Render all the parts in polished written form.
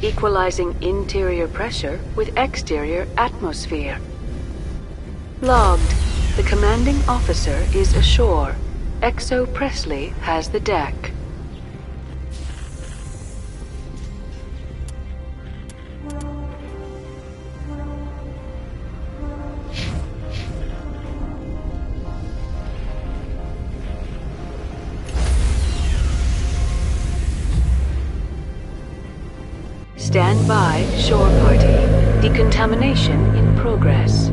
Equalizing interior pressure with exterior atmosphere. Logged. The commanding officer is ashore. XO Presley has the deck. Stand by, shore party. Decontamination in progress.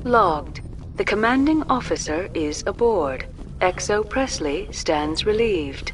Logged. The commanding officer is aboard. XO Presley stands relieved.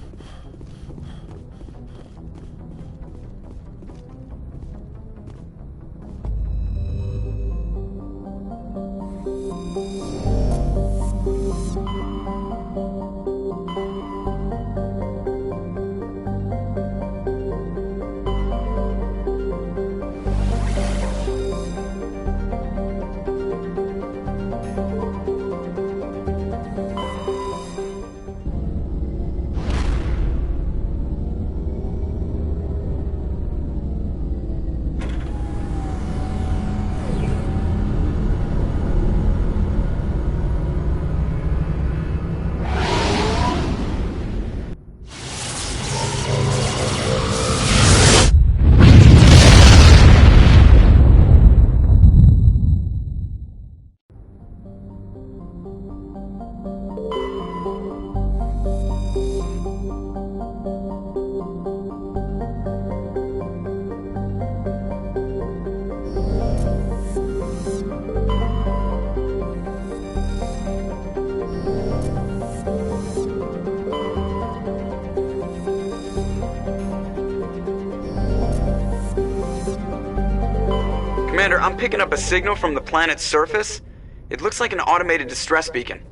Commander, I'm picking up a signal from the planet's surface. It looks like an automated distress beacon.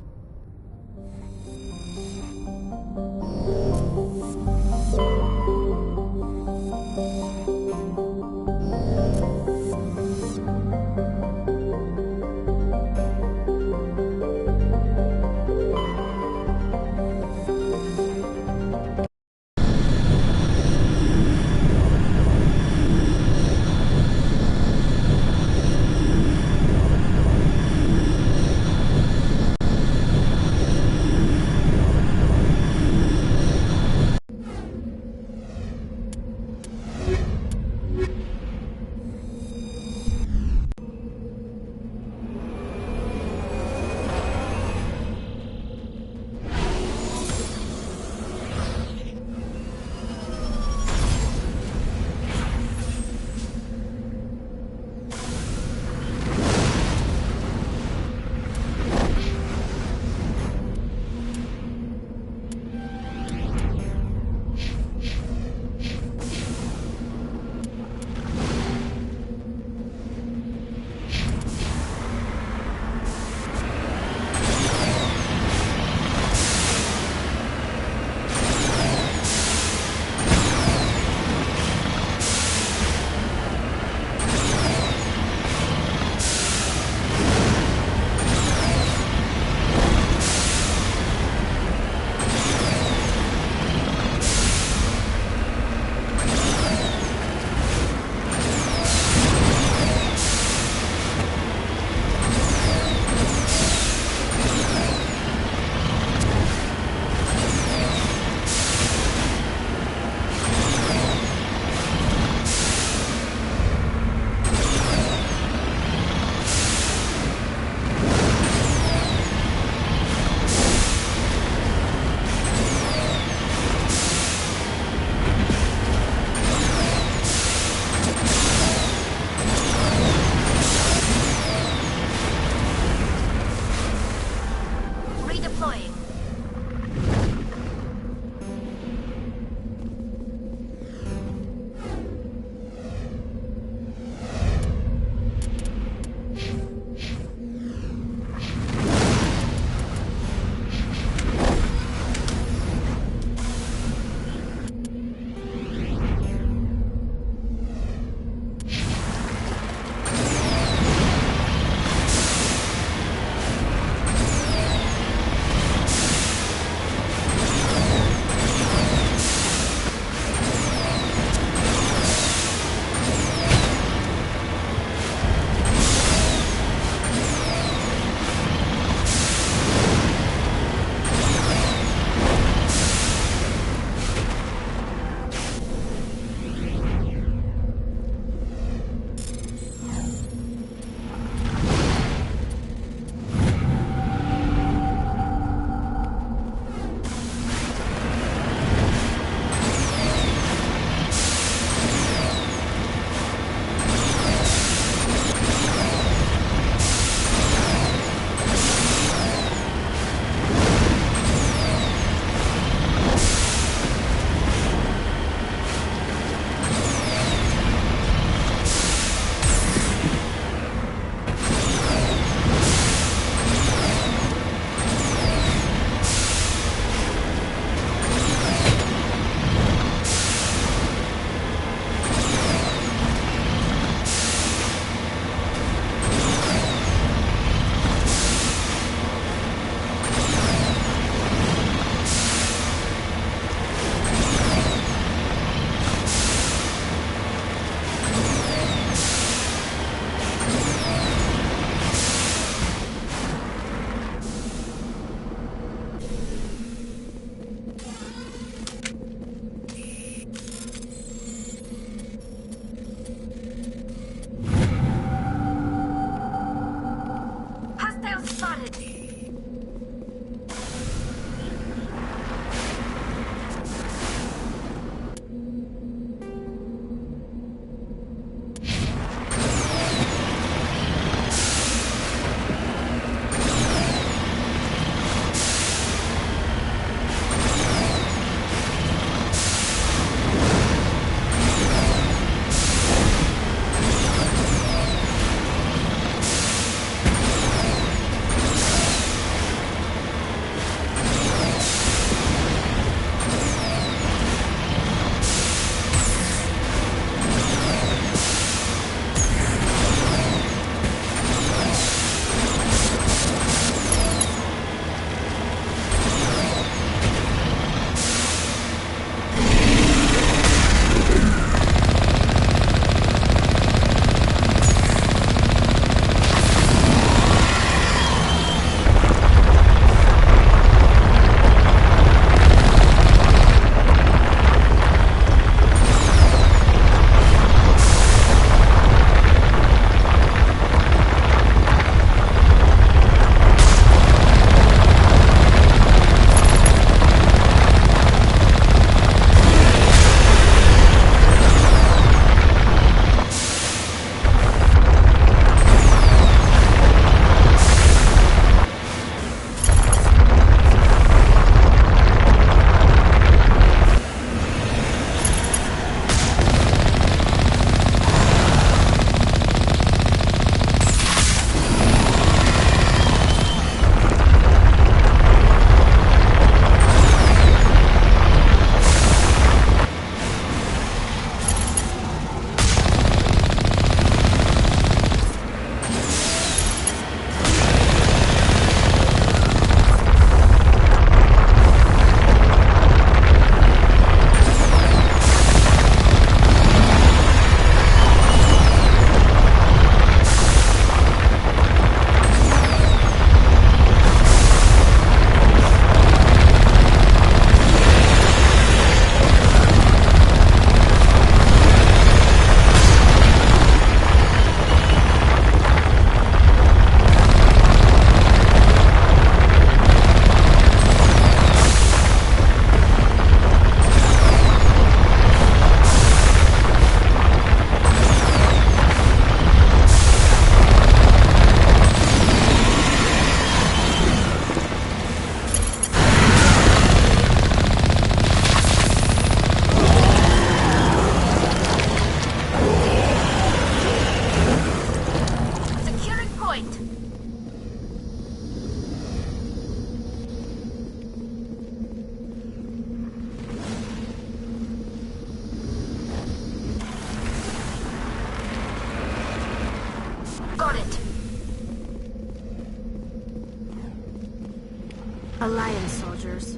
Alliance soldiers.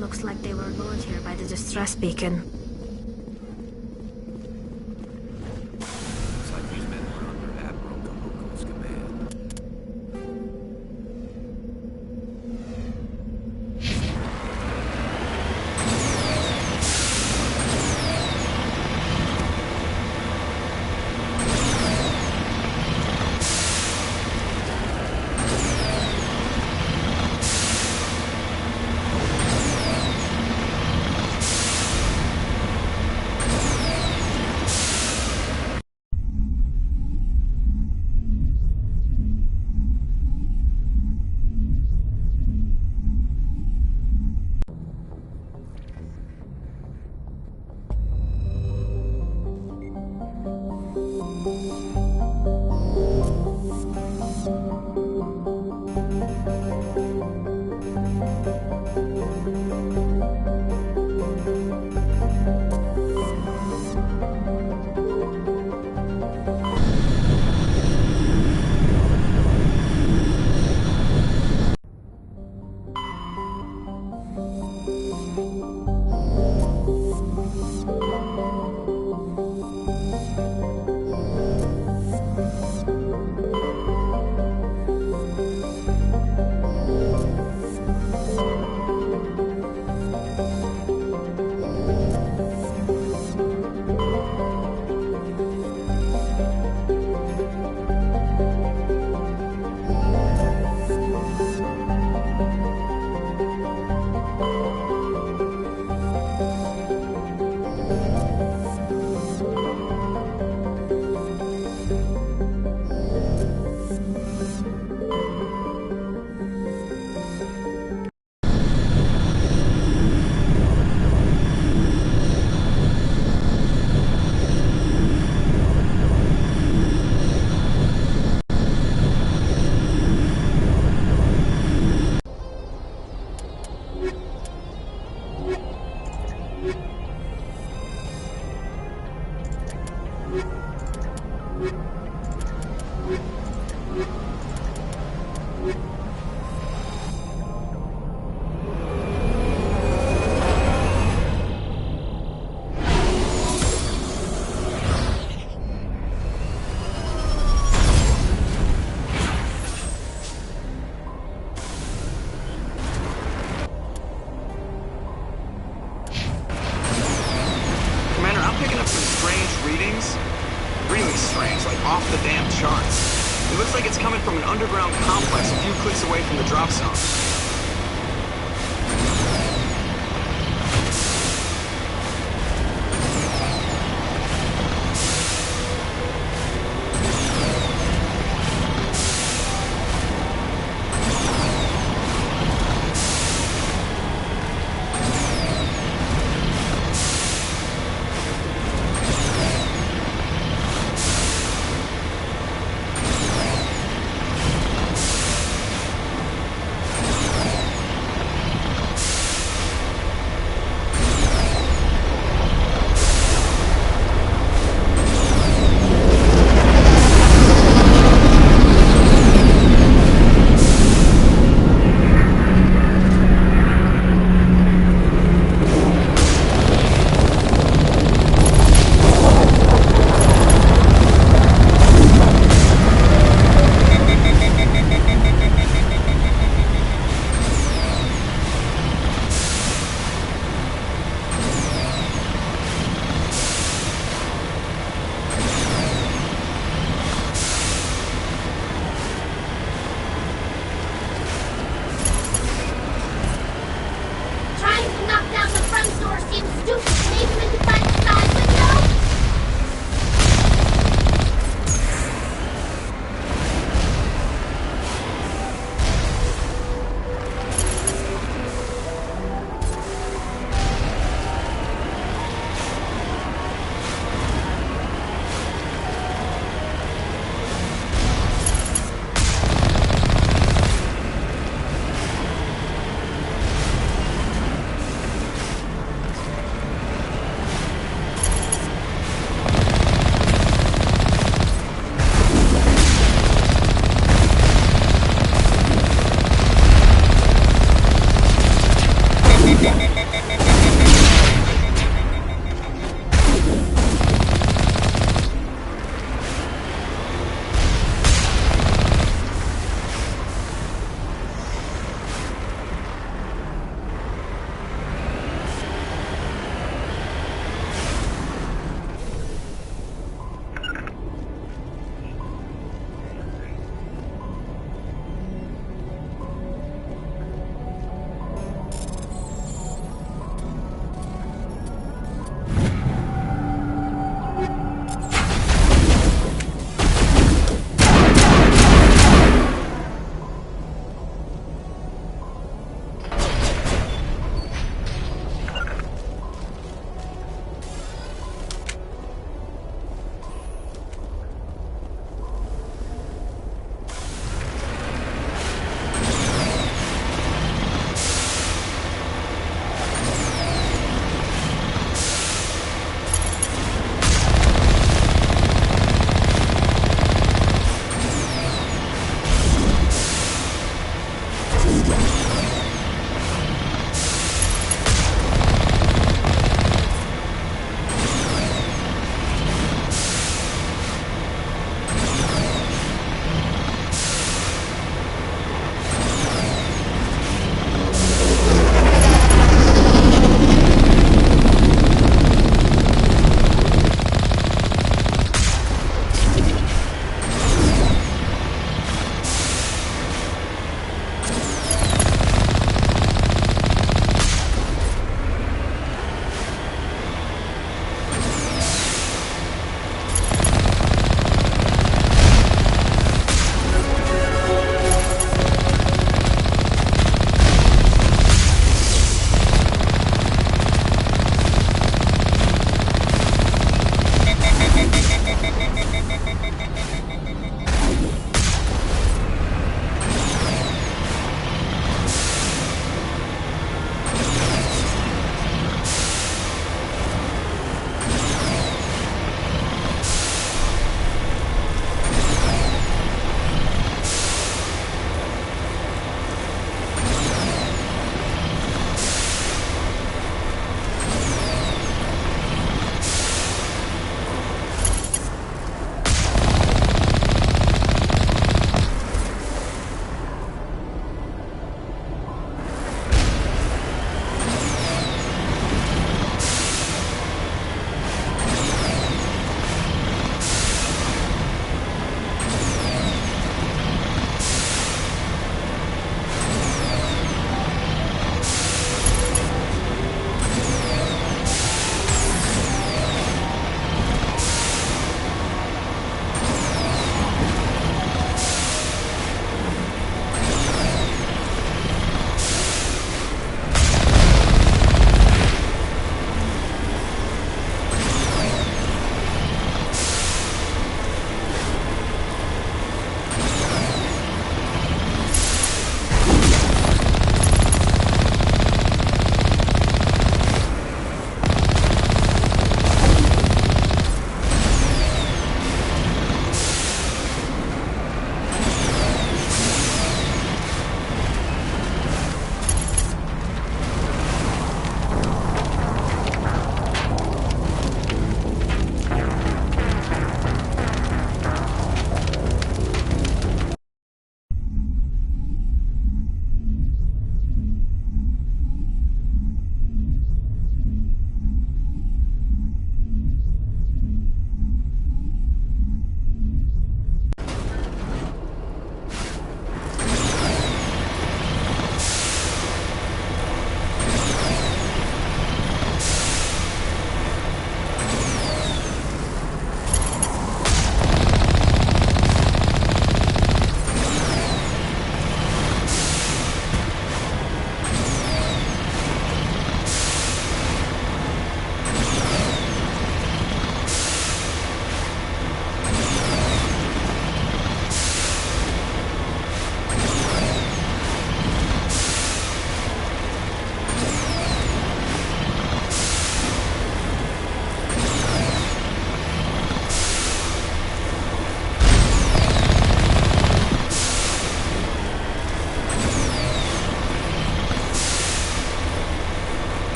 Looks like they were lured here by the distress beacon. Looks like these men were under Admiral Kahuko's command. Really strange, like off the damn charts. It looks like it's coming from an underground complex a few clicks away from the drop zone.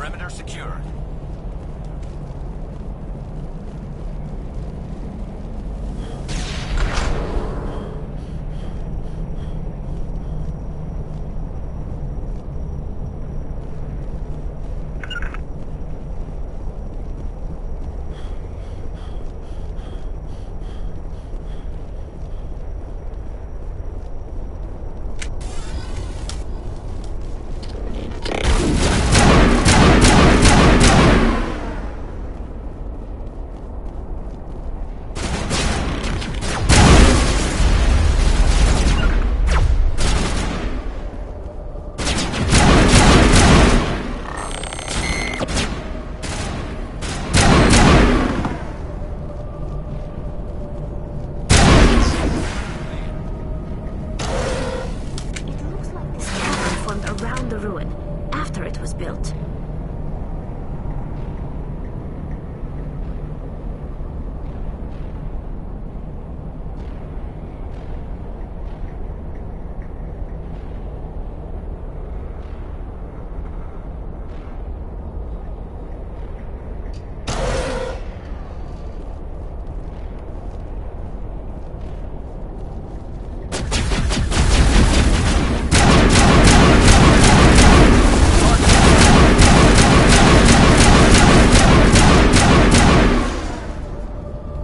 Perimeter secure. Around the ruin, after it was built.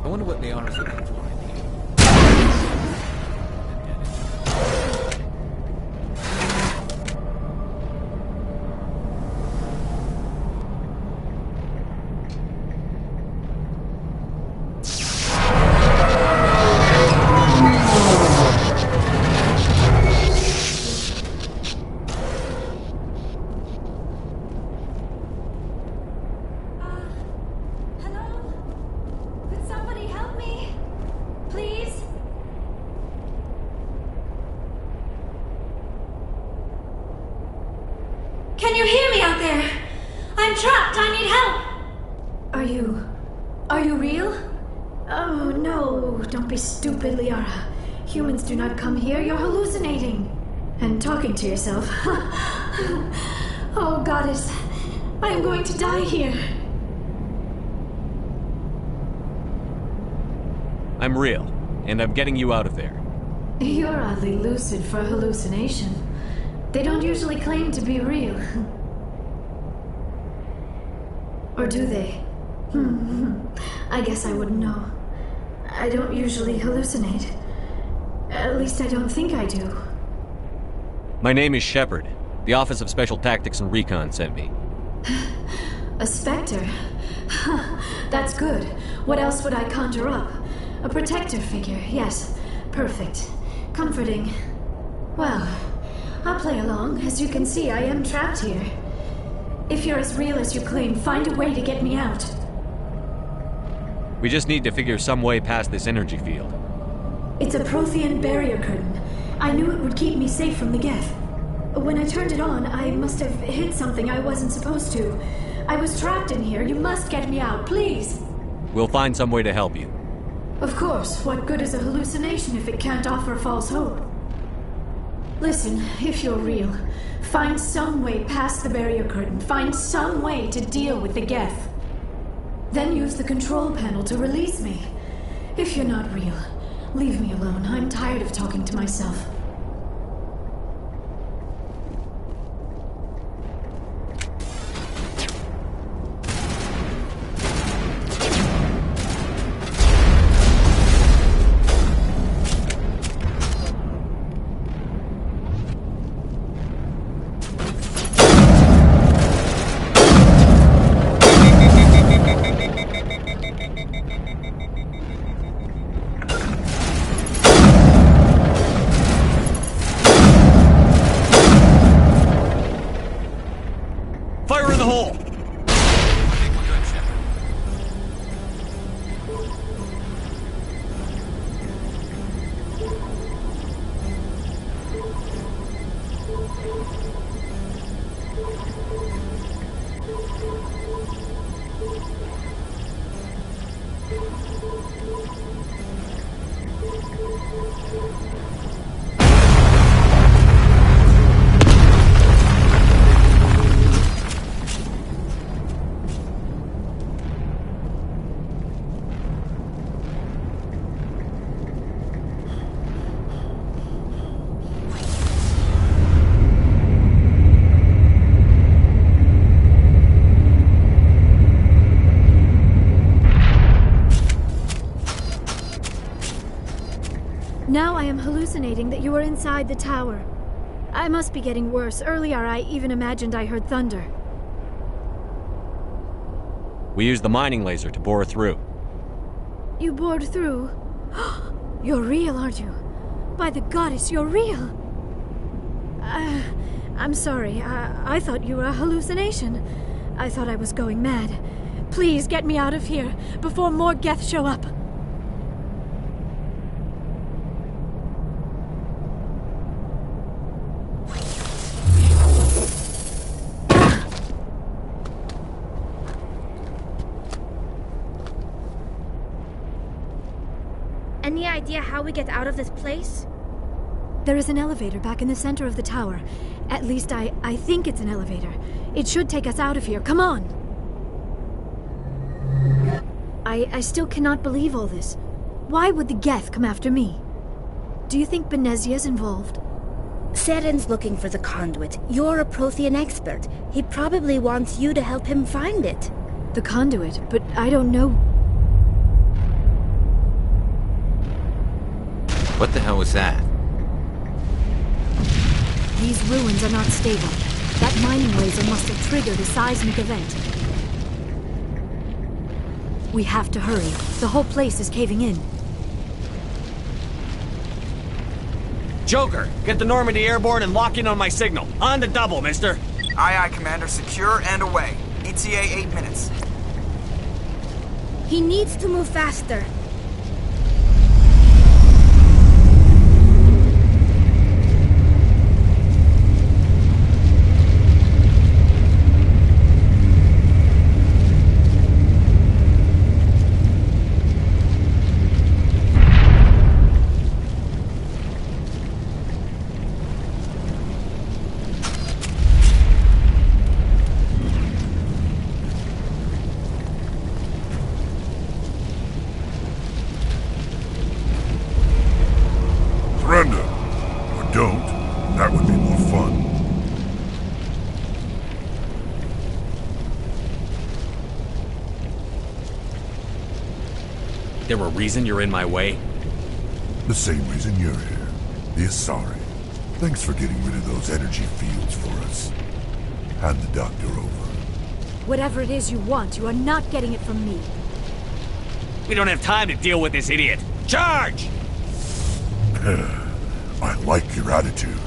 I wonder what they are looking for in here. Hello? Could somebody help me? Please? Can you hear me out there? I'm trapped. I need help. Are you real? Oh, no. Don't be stupid, Liara. Humans do not come here. You're hallucinating. And talking to yourself. Oh, goddess. I am going to die here. I'm real, and I'm getting you out of there. You're oddly lucid for a hallucination. They don't usually claim to be real. Or do they? I guess I wouldn't know. I don't usually hallucinate. At least I don't think I do. My name is Shepard. The Office of Special Tactics and Recon sent me. A specter? That's good. What else would I conjure up? A protector figure, yes. Perfect. Comforting. Well, I'll play along. As you can see, I am trapped here. If you're as real as you claim, find a way to get me out. We just need to figure some way past this energy field. It's a Prothean barrier curtain. I knew it would keep me safe from the Geth. When I turned it on, I must have hit something I wasn't supposed to. I was trapped in here. You must get me out, please. We'll find some way to help you. Of course. What good is a hallucination if it can't offer false hope? Listen, if you're real, find some way past the barrier curtain. Find some way to deal with the Geth. Then use the control panel to release me. If you're not real, leave me alone. I'm tired of talking to myself. Fire in the hole! I think we're good, Shepard. hallucinating that you were inside the tower. I must be getting worse. Earlier, I even imagined I heard thunder. We used the mining laser to bore through. You bored through? You're real, aren't you? By the goddess, you're real! I'm sorry. I thought you were a hallucination. I thought I was going mad. Please get me out of here before more Geth show up. Any idea how we get out of this place? There is an elevator back in the center of the tower. At least I think it's an elevator. It should take us out of here. Come on! I still cannot believe all this. Why would the Geth come after me? Do you think Benezia's involved? Seren's looking for the conduit. You're a Prothean expert. He probably wants you to help him find it. The conduit? But I don't know... What the hell was that? These ruins are not stable. That mining laser must have triggered a seismic event. We have to hurry. The whole place is caving in. Joker, get the Normandy airborne and lock in on my signal. On the double, mister. Aye, aye, Commander. Secure and away. ETA 8 minutes. He needs to move faster. Surrender. Or don't. That would be more fun. There a reason you're in my way? The same reason you're here. The Asari. Thanks for getting rid of those energy fields for us. Hand the doctor over. Whatever it is you want, you are not getting it from me. We don't have time to deal with this idiot. Charge! I like your attitude.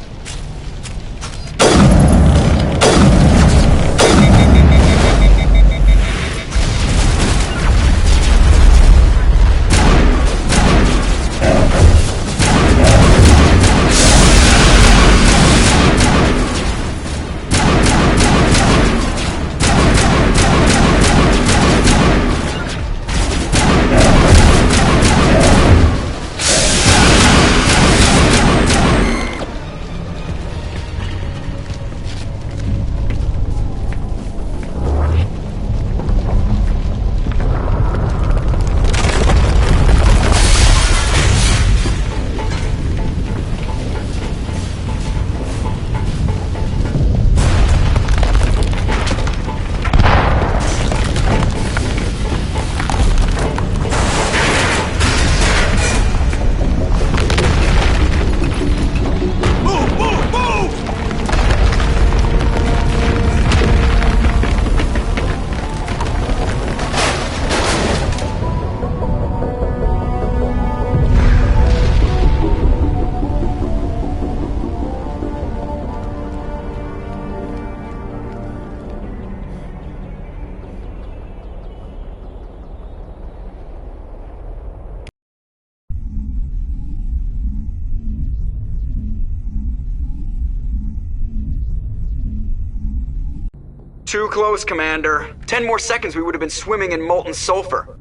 Too close, Commander. 10 more seconds we would have been swimming in molten sulfur.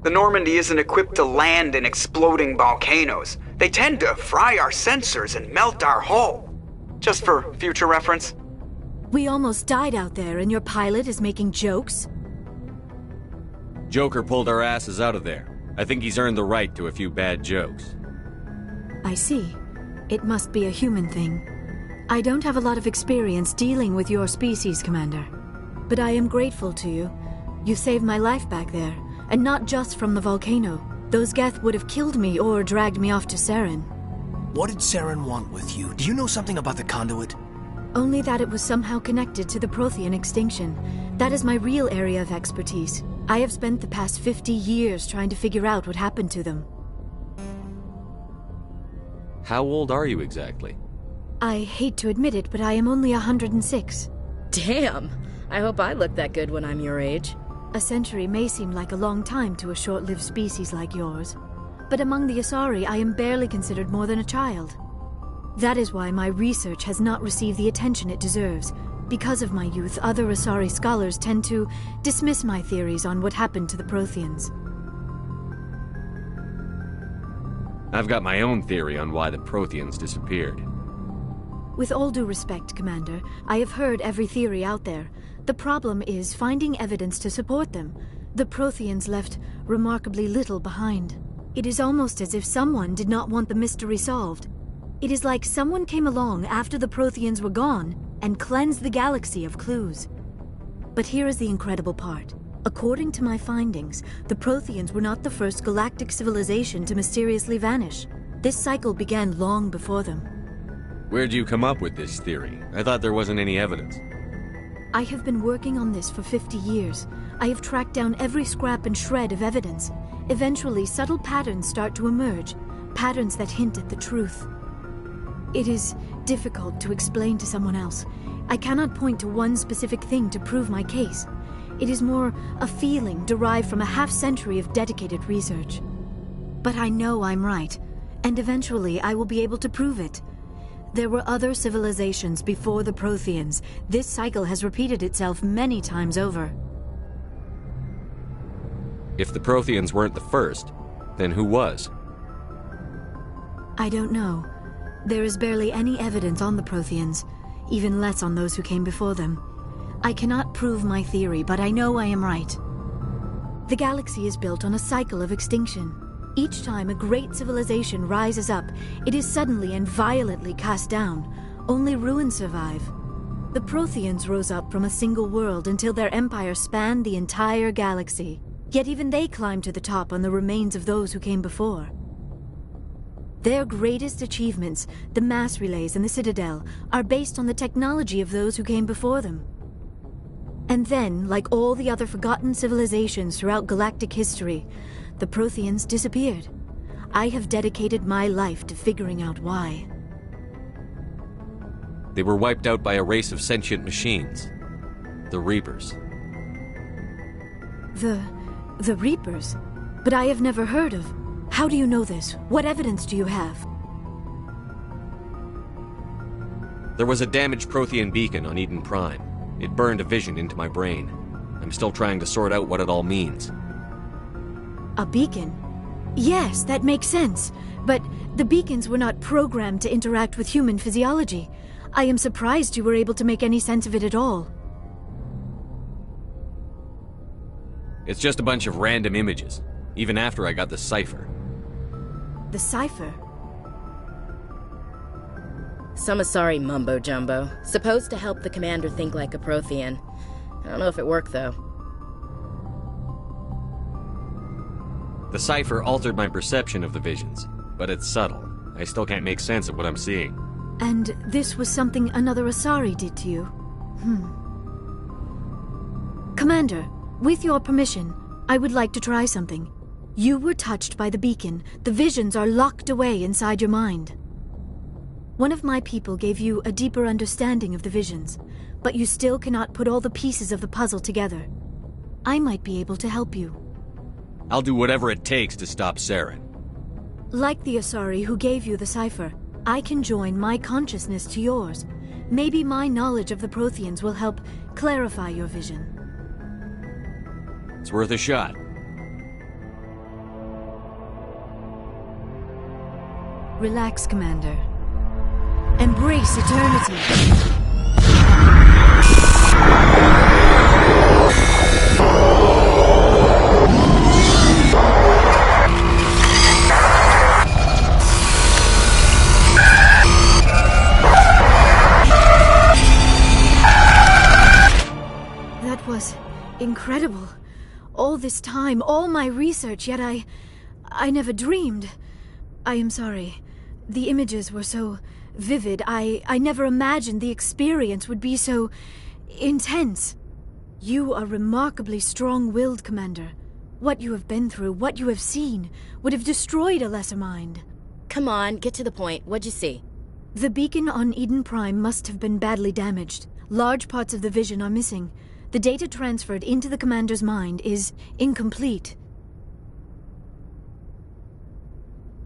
The Normandy isn't equipped to land in exploding volcanoes. They tend to fry our sensors and melt our hull. Just for future reference. We almost died out there, and your pilot is making jokes? Joker pulled our asses out of there. I think he's earned the right to a few bad jokes. I see. It must be a human thing. I don't have a lot of experience dealing with your species, Commander. But I am grateful to you. You saved my life back there, and not just from the volcano. Those Geth would have killed me or dragged me off to Saren. What did Saren want with you? Do you know something about the conduit? Only that it was somehow connected to the Prothean extinction. That is my real area of expertise. I have spent the past 50 years trying to figure out what happened to them. How old are you exactly? I hate to admit it, but I am only 106. Damn! I hope I look that good when I'm your age. A century may seem like a long time to a short-lived species like yours, but among the Asari I am barely considered more than a child. That is why my research has not received the attention it deserves. Because of my youth, other Asari scholars tend to dismiss my theories on what happened to the Protheans. I've got my own theory on why the Protheans disappeared. With all due respect, Commander, I have heard every theory out there. The problem is finding evidence to support them. The Protheans left remarkably little behind. It is almost as if someone did not want the mystery solved. It is like someone came along after the Protheans were gone and cleansed the galaxy of clues. But here is the incredible part. According to my findings, the Protheans were not the first galactic civilization to mysteriously vanish. This cycle began long before them. Where'd you come up with this theory? I thought there wasn't any evidence. I have been working on this for 50 years. I have tracked down every scrap and shred of evidence. Eventually, subtle patterns start to emerge, patterns that hint at the truth. It is difficult to explain to someone else. I cannot point to one specific thing to prove my case. It is more a feeling derived from a half-century of dedicated research. But I know I'm right, and eventually I will be able to prove it. There were other civilizations before the Protheans. This cycle has repeated itself many times over. If the Protheans weren't the first, then who was? I don't know. There is barely any evidence on the Protheans, even less on those who came before them. I cannot prove my theory, but I know I am right. The galaxy is built on a cycle of extinction. Each time a great civilization rises up, it is suddenly and violently cast down. Only ruins survive. The Protheans rose up from a single world until their empire spanned the entire galaxy. Yet even they climbed to the top on the remains of those who came before. Their greatest achievements, the mass relays and the Citadel, are based on the technology of those who came before them. And then, like all the other forgotten civilizations throughout galactic history, the Protheans disappeared. I have dedicated my life to figuring out why. They were wiped out by a race of sentient machines. The Reapers. The Reapers? But I have never heard of. How do you know this? What evidence do you have? There was a damaged Prothean beacon on Eden Prime. It burned a vision into my brain. I'm still trying to sort out what it all means. A beacon? Yes, that makes sense. But the beacons were not programmed to interact with human physiology. I am surprised you were able to make any sense of it at all. It's just a bunch of random images, even after I got the cipher. The cipher? Some Asari mumbo-jumbo, supposed to help the commander think like a Prothean. I don't know if it worked, though. The cipher altered my perception of the visions, but it's subtle. I still can't make sense of what I'm seeing. And this was something another Asari did to you? Commander, with your permission, I would like to try something. You were touched by the beacon. The visions are locked away inside your mind. One of my people gave you a deeper understanding of the visions, but you still cannot put all the pieces of the puzzle together. I might be able to help you. I'll do whatever it takes to stop Saren. Like the Asari who gave you the cipher, I can join my consciousness to yours. Maybe my knowledge of the Protheans will help clarify your vision. It's worth a shot. Relax, Commander. Embrace eternity. That was incredible. All this time, all my research, yet I never dreamed. I am sorry. The images were so vivid. I never imagined the experience would be so intense. You are remarkably strong-willed, Commander. What you have been through, what you have seen, would have destroyed a lesser mind. Come on, get to the point. What'd you see? The beacon on Eden Prime must have been badly damaged. Large parts of the vision are missing. The data transferred into the Commander's mind is incomplete.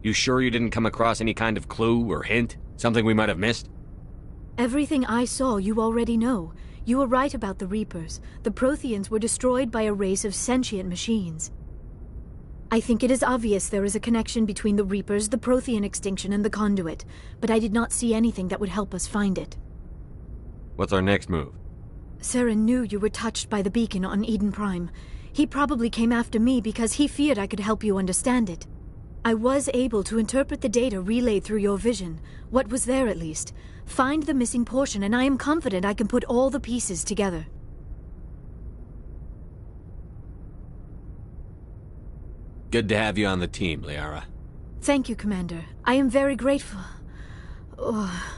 You sure you didn't come across any kind of clue or hint? Something we might have missed? Everything I saw you already know. You were right about the Reapers. The Protheans were destroyed by a race of sentient machines. I think it is obvious there is a connection between the Reapers, the Prothean extinction, and the Conduit, but I did not see anything that would help us find it. What's our next move? Saren knew you were touched by the beacon on Eden Prime. He probably came after me because he feared I could help you understand it. I was able to interpret the data relayed through your vision, what was there at least, find the missing portion, and I am confident I can put all the pieces together. Good to have you on the team, Liara. Thank you, Commander. I am very grateful. Oh,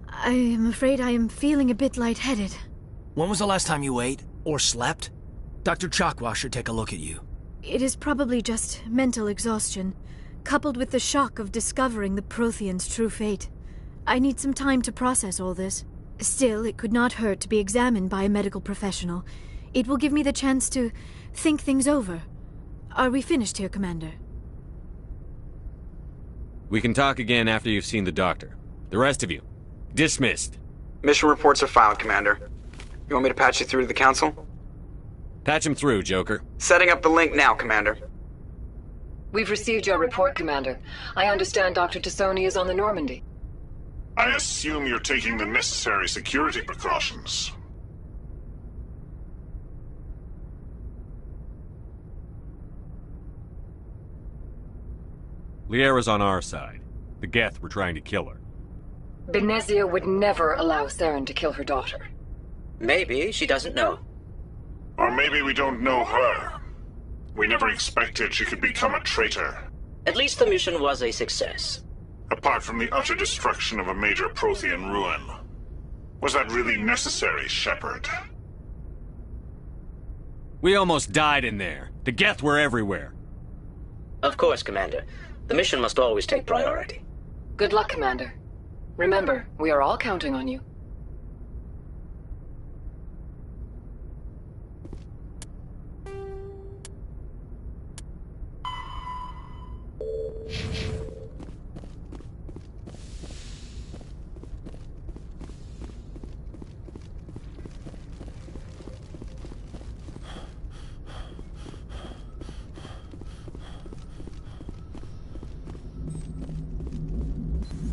I am afraid I am feeling a bit lightheaded. When was the last time you ate? Or slept? Dr. Chakwa should take a look at you. It is probably just mental exhaustion, coupled with the shock of discovering the Protheans' true fate. I need some time to process all this. Still, it could not hurt to be examined by a medical professional. It will give me the chance to think things over. Are we finished here, Commander? We can talk again after you've seen the doctor. The rest of you, dismissed. Mission reports are filed, Commander. You want me to patch you through to the Council? Patch him through, Joker. Setting up the link now, Commander. We've received your report, Commander. I understand Dr. Tassoni is on the Normandy. I assume you're taking the necessary security precautions. Liara's on our side. The Geth were trying to kill her. Benezia would never allow Saren to kill her daughter. Maybe she doesn't know. Or maybe we don't know her. We never expected she could become a traitor. At least the mission was a success. Apart from the utter destruction of a major Prothean ruin. Was that really necessary, Shepard? We almost died in there. The Geth were everywhere. Of course, Commander. The mission must always take priority. Good luck, Commander. Remember, we are all counting on you.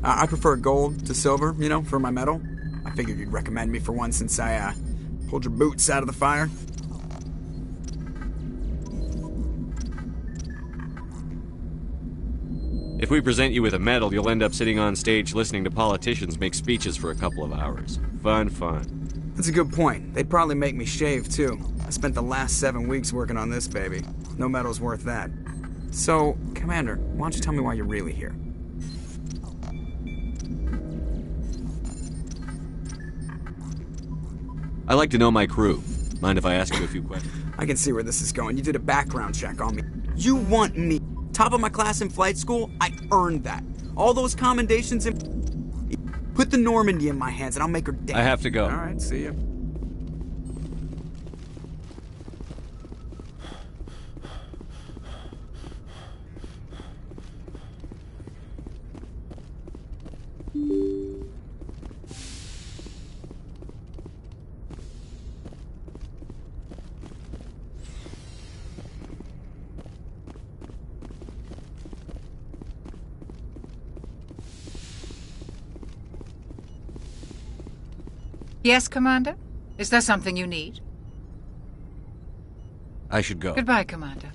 I prefer gold to silver, you know, for my medal. I figured you'd recommend me for one since I, pulled your boots out of the fire. If we present you with a medal, you'll end up sitting on stage listening to politicians make speeches for a couple of hours. Fun, fun. That's a good point. They'd probably make me shave, too. I spent the last 7 weeks working on this baby. No medal's worth that. So, Commander, why don't you tell me why you're really here? I like to know my crew. Mind if I ask you a few questions? I can see where this is going. You did a background check on me. You want me. Top of my class in flight school? I earned that. All those commendations and... Put the Normandy in my hands and I'll make her dead. I have to go. Alright, see ya. Yes, Commander? Is there something you need? I should go. Goodbye, Commander.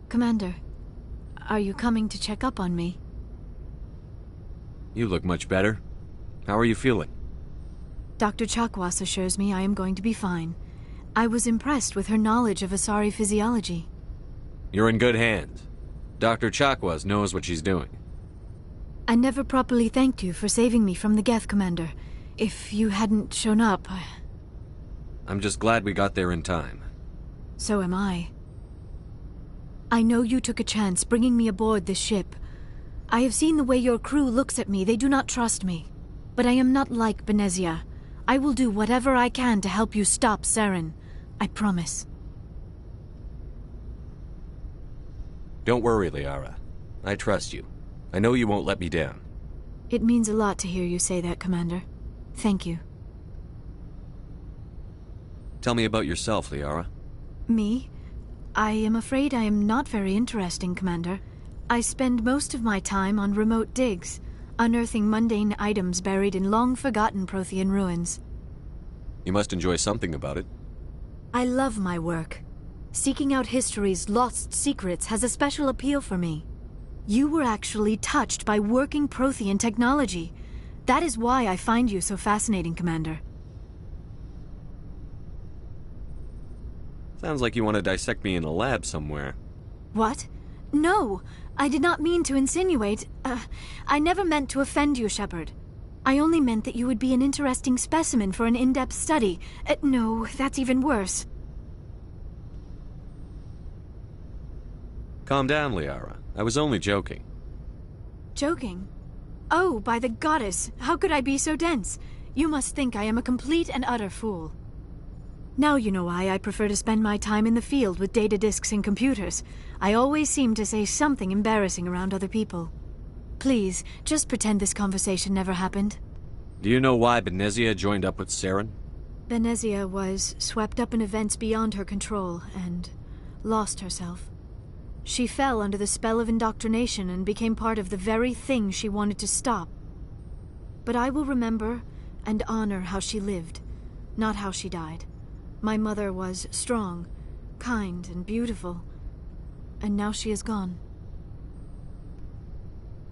Commander, are you coming to check up on me? You look much better. How are you feeling? Dr. Chakwas assures me I am going to be fine. I was impressed with her knowledge of Asari physiology. You're in good hands. Dr. Chakwas knows what she's doing. I never properly thanked you for saving me from the Geth, Commander. If you hadn't shown up, I'm just glad we got there in time. So am I. I know you took a chance bringing me aboard this ship. I have seen the way your crew looks at me. They do not trust me. But I am not like Benezia. I will do whatever I can to help you stop Saren. I promise. Don't worry, Liara. I trust you. I know you won't let me down. It means a lot to hear you say that, Commander. Thank you. Tell me about yourself, Liara. Me? I am afraid I am not very interesting, Commander. I spend most of my time on remote digs, unearthing mundane items buried in long-forgotten Prothean ruins. You must enjoy something about it. I love my work. Seeking out history's lost secrets has a special appeal for me. You were actually touched by working Prothean technology. That is why I find you so fascinating, Commander. Sounds like you want to dissect me in a lab somewhere. What? No! I did not mean to insinuate. I never meant to offend you, Shepard. I only meant that you would be an interesting specimen for an in-depth study. No, that's even worse. Calm down, Liara. I was only joking. Joking? Oh, by the goddess, how could I be so dense? You must think I am a complete and utter fool. Now you know why I prefer to spend my time in the field with data disks and computers. I always seem to say something embarrassing around other people. Please, just pretend this conversation never happened. Do you know why Benezia joined up with Saren? Benezia was swept up in events beyond her control and lost herself. She fell under the spell of indoctrination and became part of the very thing she wanted to stop. But I will remember and honor how she lived, not how she died. My mother was strong, kind, and beautiful, and now she is gone.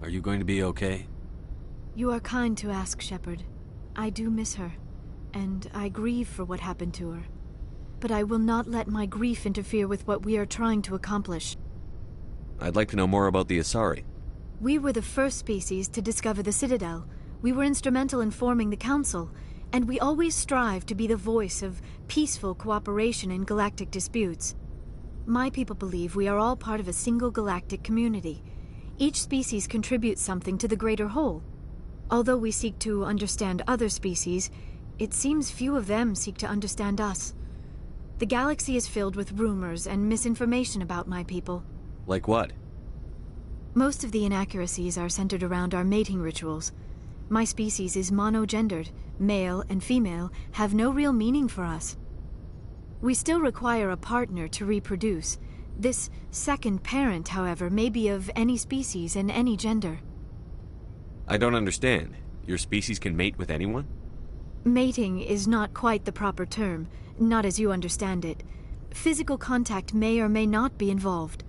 Are you going to be okay? You are kind to ask, Shepard. I do miss her, and I grieve for what happened to her. But I will not let my grief interfere with what we are trying to accomplish. I'd like to know more about the Asari. We were the first species to discover the Citadel. We were instrumental in forming the Council, and we always strive to be the voice of peaceful cooperation in galactic disputes. My people believe we are all part of a single galactic community. Each species contributes something to the greater whole. Although we seek to understand other species, it seems few of them seek to understand us. The galaxy is filled with rumors and misinformation about my people. Like what? Most of the inaccuracies are centered around our mating rituals. My species is monogendered. Male and female have no real meaning for us. We still require a partner to reproduce. This second parent, however, may be of any species and any gender. I don't understand. Your species can mate with anyone? Mating is not quite the proper term, not as you understand it. Physical contact may or may not be involved,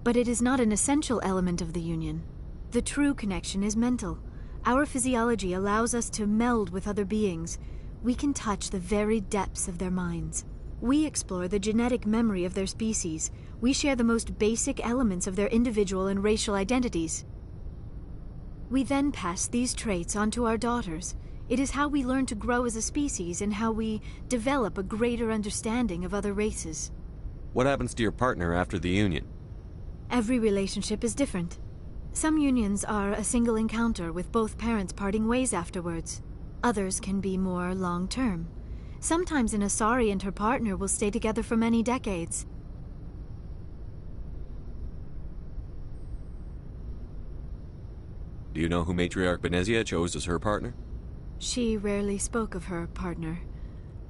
but it is not an essential element of the union. The true connection is mental. Our physiology allows us to meld with other beings. We can touch the very depths of their minds. We explore the genetic memory of their species. We share the most basic elements of their individual and racial identities. We then pass these traits on to our daughters. It is how we learn to grow as a species and how we develop a greater understanding of other races. What happens to your partner after the union? Every relationship is different. Some unions are a single encounter with both parents parting ways afterwards. Others can be more long-term. Sometimes an Asari and her partner will stay together for many decades. Do you know who Matriarch Benezia chose as her partner? She rarely spoke of her partner.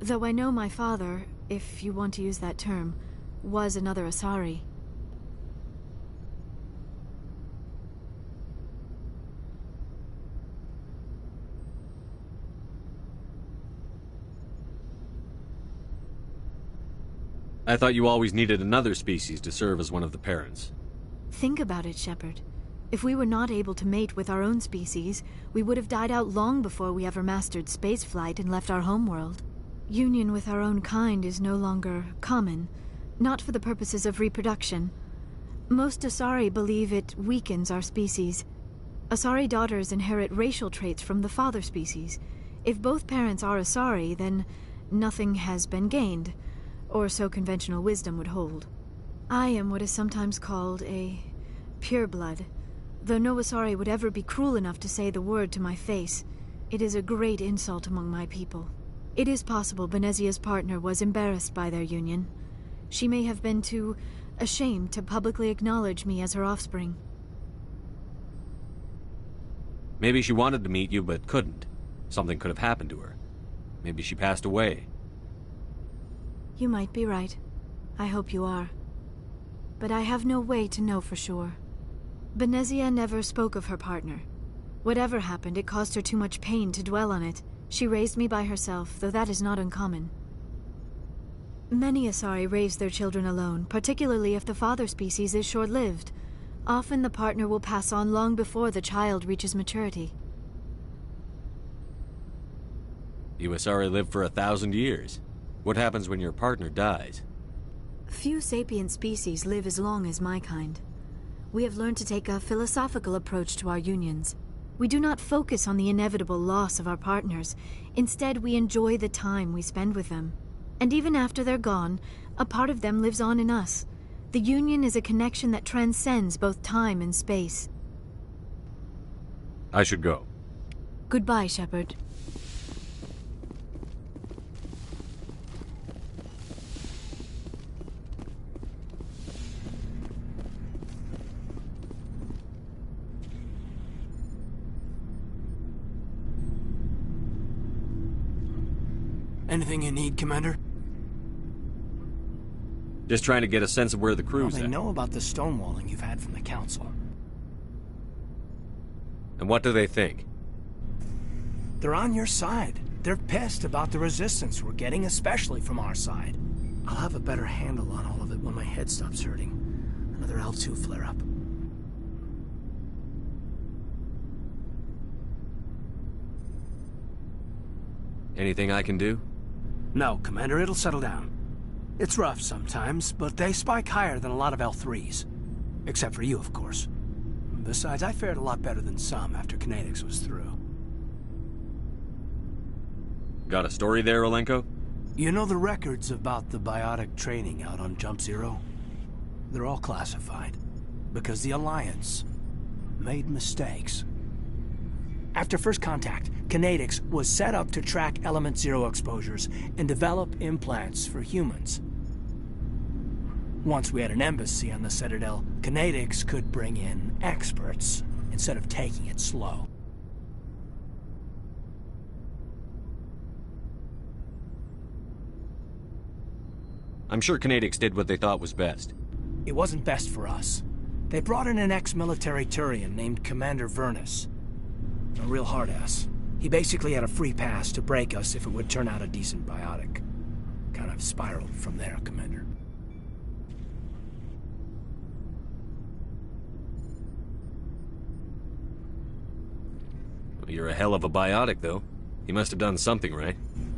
Though I know my father, if you want to use that term, was another Asari. I thought you always needed another species to serve as one of the parents. Think about it, Shepard. If we were not able to mate with our own species, we would have died out long before we ever mastered spaceflight and left our homeworld. Union with our own kind is no longer common, not for the purposes of reproduction. Most Asari believe it weakens our species. Asari daughters inherit racial traits from the father species. If both parents are Asari, then nothing has been gained, or so conventional wisdom would hold. I am what is sometimes called a pureblood. Though no Asari would ever be cruel enough to say the word to my face, it is a great insult among my people. It is possible Benezia's partner was embarrassed by their union. She may have been too ashamed to publicly acknowledge me as her offspring. Maybe she wanted to meet you, but couldn't. Something could have happened to her. Maybe she passed away. You might be right. I hope you are. But I have no way to know for sure. Benezia never spoke of her partner. Whatever happened, it caused her too much pain to dwell on it. She raised me by herself, though that is not uncommon. Many Asari raise their children alone, particularly if the father species is short-lived. Often the partner will pass on long before the child reaches maturity. You Asari live for 1,000 years. What happens when your partner dies? Few sapient species live as long as my kind. We have learned to take a philosophical approach to our unions. We do not focus on the inevitable loss of our partners. Instead, we enjoy the time we spend with them. And even after they're gone, a part of them lives on in us. The union is a connection that transcends both time and space. I should go. Goodbye, Shepard. Anything you need, Commander? Just trying to get a sense of where the crew's They at. know about the stonewalling you've had from the Council. And what do they think? They're on your side. They're pissed about the resistance we're getting, especially from our side. I'll have a better handle on all of it when my head stops hurting. Another L2 flare-up. Anything I can do? No, Commander, it'll settle down. It's rough sometimes, but they spike higher than a lot of L3s. Except for you, of course. Besides, I fared a lot better than some after Kinetics was through. Got a story there, Olenko? You know the records about the biotic training out on Jump Zero? They're all classified. Because the Alliance made mistakes. After first contact, Kinetics was set up to track Element Zero exposures and develop implants for humans. Once we had an embassy on the Citadel, Kinetics could bring in experts instead of taking it slow. I'm sure Kinetics did what they thought was best. It wasn't best for us. They brought in an ex-military Turian named Commander Vernus. A real hard-ass. He basically had a free pass to break us if it would turn out a decent biotic. Kind of spiraled from there, Commander. Well, you're a hell of a biotic, though. He must have done something right.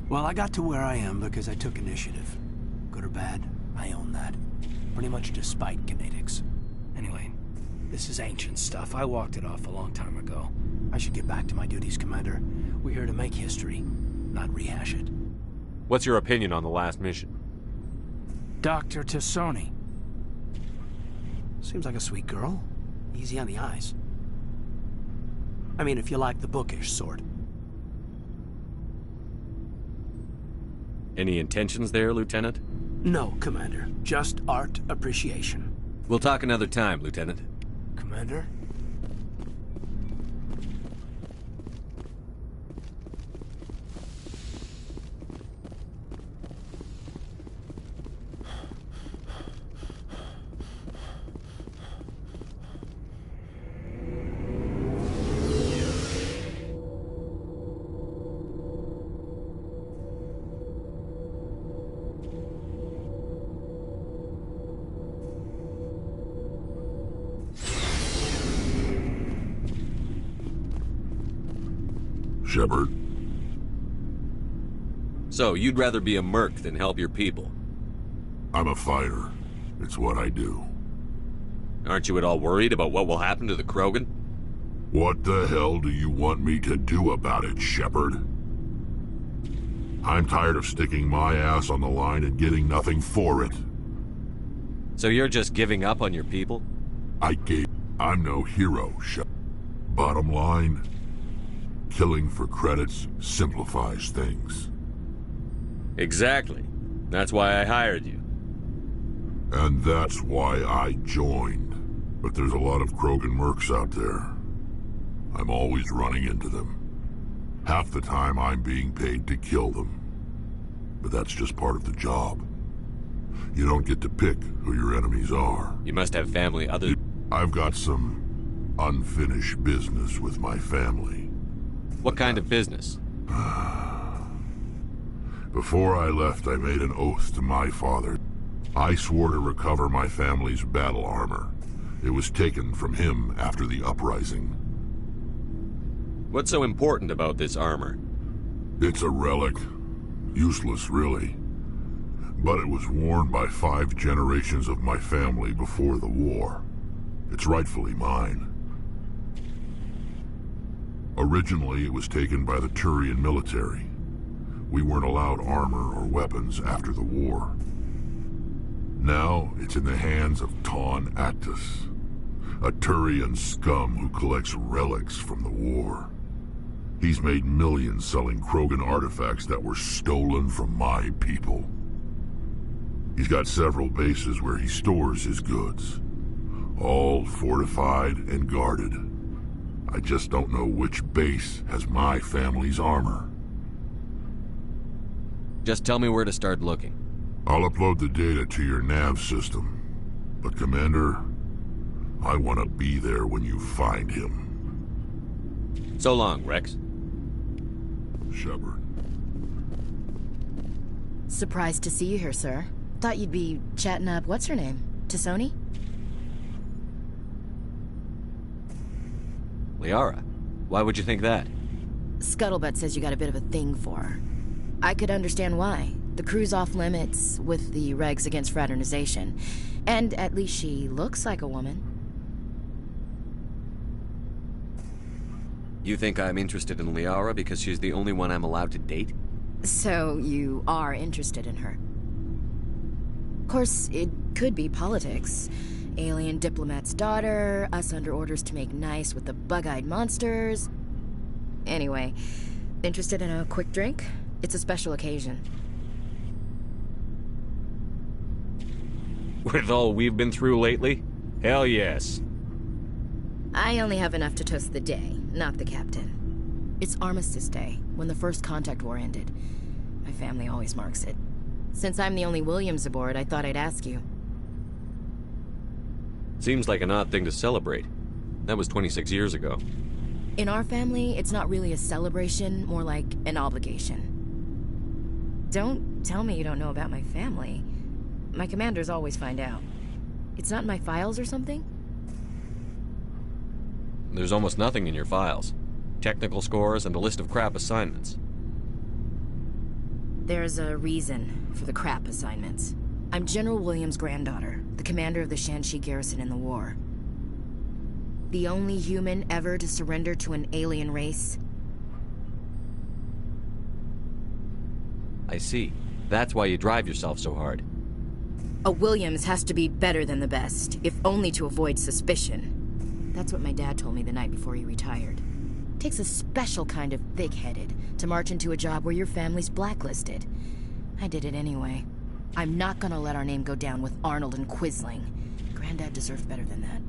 Well, I got to where I am because I took initiative. Good or bad, I own that. Pretty much despite Kinetics. Anyway, this is ancient stuff. I walked it off a long time ago. I should get back to my duties, Commander. We're here to make history, not rehash it. What's your opinion on the last mission? Dr. T'Soni. Seems like a sweet girl. Easy on the eyes. I mean, if you like the bookish sort. Any intentions there, Lieutenant? No, Commander. Just art appreciation. We'll talk another time, Lieutenant. Commander? Shepard. So, you'd rather be a merc than help your people? I'm a fighter. It's what I do. Aren't you at all worried about what will happen to the Krogan? What the hell do you want me to do about it, Shepard? I'm tired of sticking my ass on the line and getting nothing for it. So you're just giving up on your people? I'm no hero, Shepard. Bottom line, killing for credits simplifies things. Exactly. That's why I hired you. And that's why I joined. But there's a lot of Krogan mercs out there. I'm always running into them. Half the time I'm being paid to kill them. But that's just part of the job. You don't get to pick who your enemies are. You must have family other... I've got some unfinished business with my family. What kind of business? Before I left, I made an oath to my father. I swore to recover my family's battle armor. It was taken from him after the uprising. What's so important about this armor? It's a relic. Useless, really. But it was worn by 5 generations of my family before the war. It's rightfully mine. Originally, it was taken by the Turian military. We weren't allowed armor or weapons after the war. Now, it's in the hands of Ton Actus, a Turian scum who collects relics from the war. He's made millions selling Krogan artifacts that were stolen from my people. He's got several bases where he stores his goods, all fortified and guarded. I just don't know which base has my family's armor. Just tell me where to start looking. I'll upload the data to your nav system. But Commander, I want to be there when you find him. So long, Rex. Shepard. Surprised to see you here, sir. Thought you'd be chatting up, what's her name? T'Soni? Liara. Why would you think that? Scuttlebutt says you got a bit of a thing for her. I could understand why. The crew's off limits with the regs against fraternization. And at least she looks like a woman. You think I'm interested in Liara because she's the only one I'm allowed to date? So you are interested in her. Of course, it could be politics. Alien diplomat's daughter, us under orders to make nice with the bug-eyed monsters. Anyway, interested in a quick drink? It's a special occasion. With all we've been through lately? Hell yes. I only have enough to toast the day, not the captain. It's Armistice Day, when the First Contact War ended. My family always marks it. Since I'm the only Williams aboard, I thought I'd ask you. Seems like an odd thing to celebrate. That was 26 years ago. In our family, it's not really a celebration, more like an obligation. Don't tell me you don't know about my family. My commanders always find out. It's not in my files or something? There's almost nothing in your files. Technical scores and a list of crap assignments. There's a reason for the crap assignments. I'm General Williams' granddaughter, the commander of the Shanxi garrison in the war. The only human ever to surrender to an alien race. I see. That's why you drive yourself so hard. A Williams has to be better than the best, if only to avoid suspicion. That's what my dad told me the night before he retired. Takes a special kind of thick-headed to march into a job where your family's blacklisted. I did it anyway. I'm not gonna let our name go down with Arnold and Quisling. Granddad deserved better than that.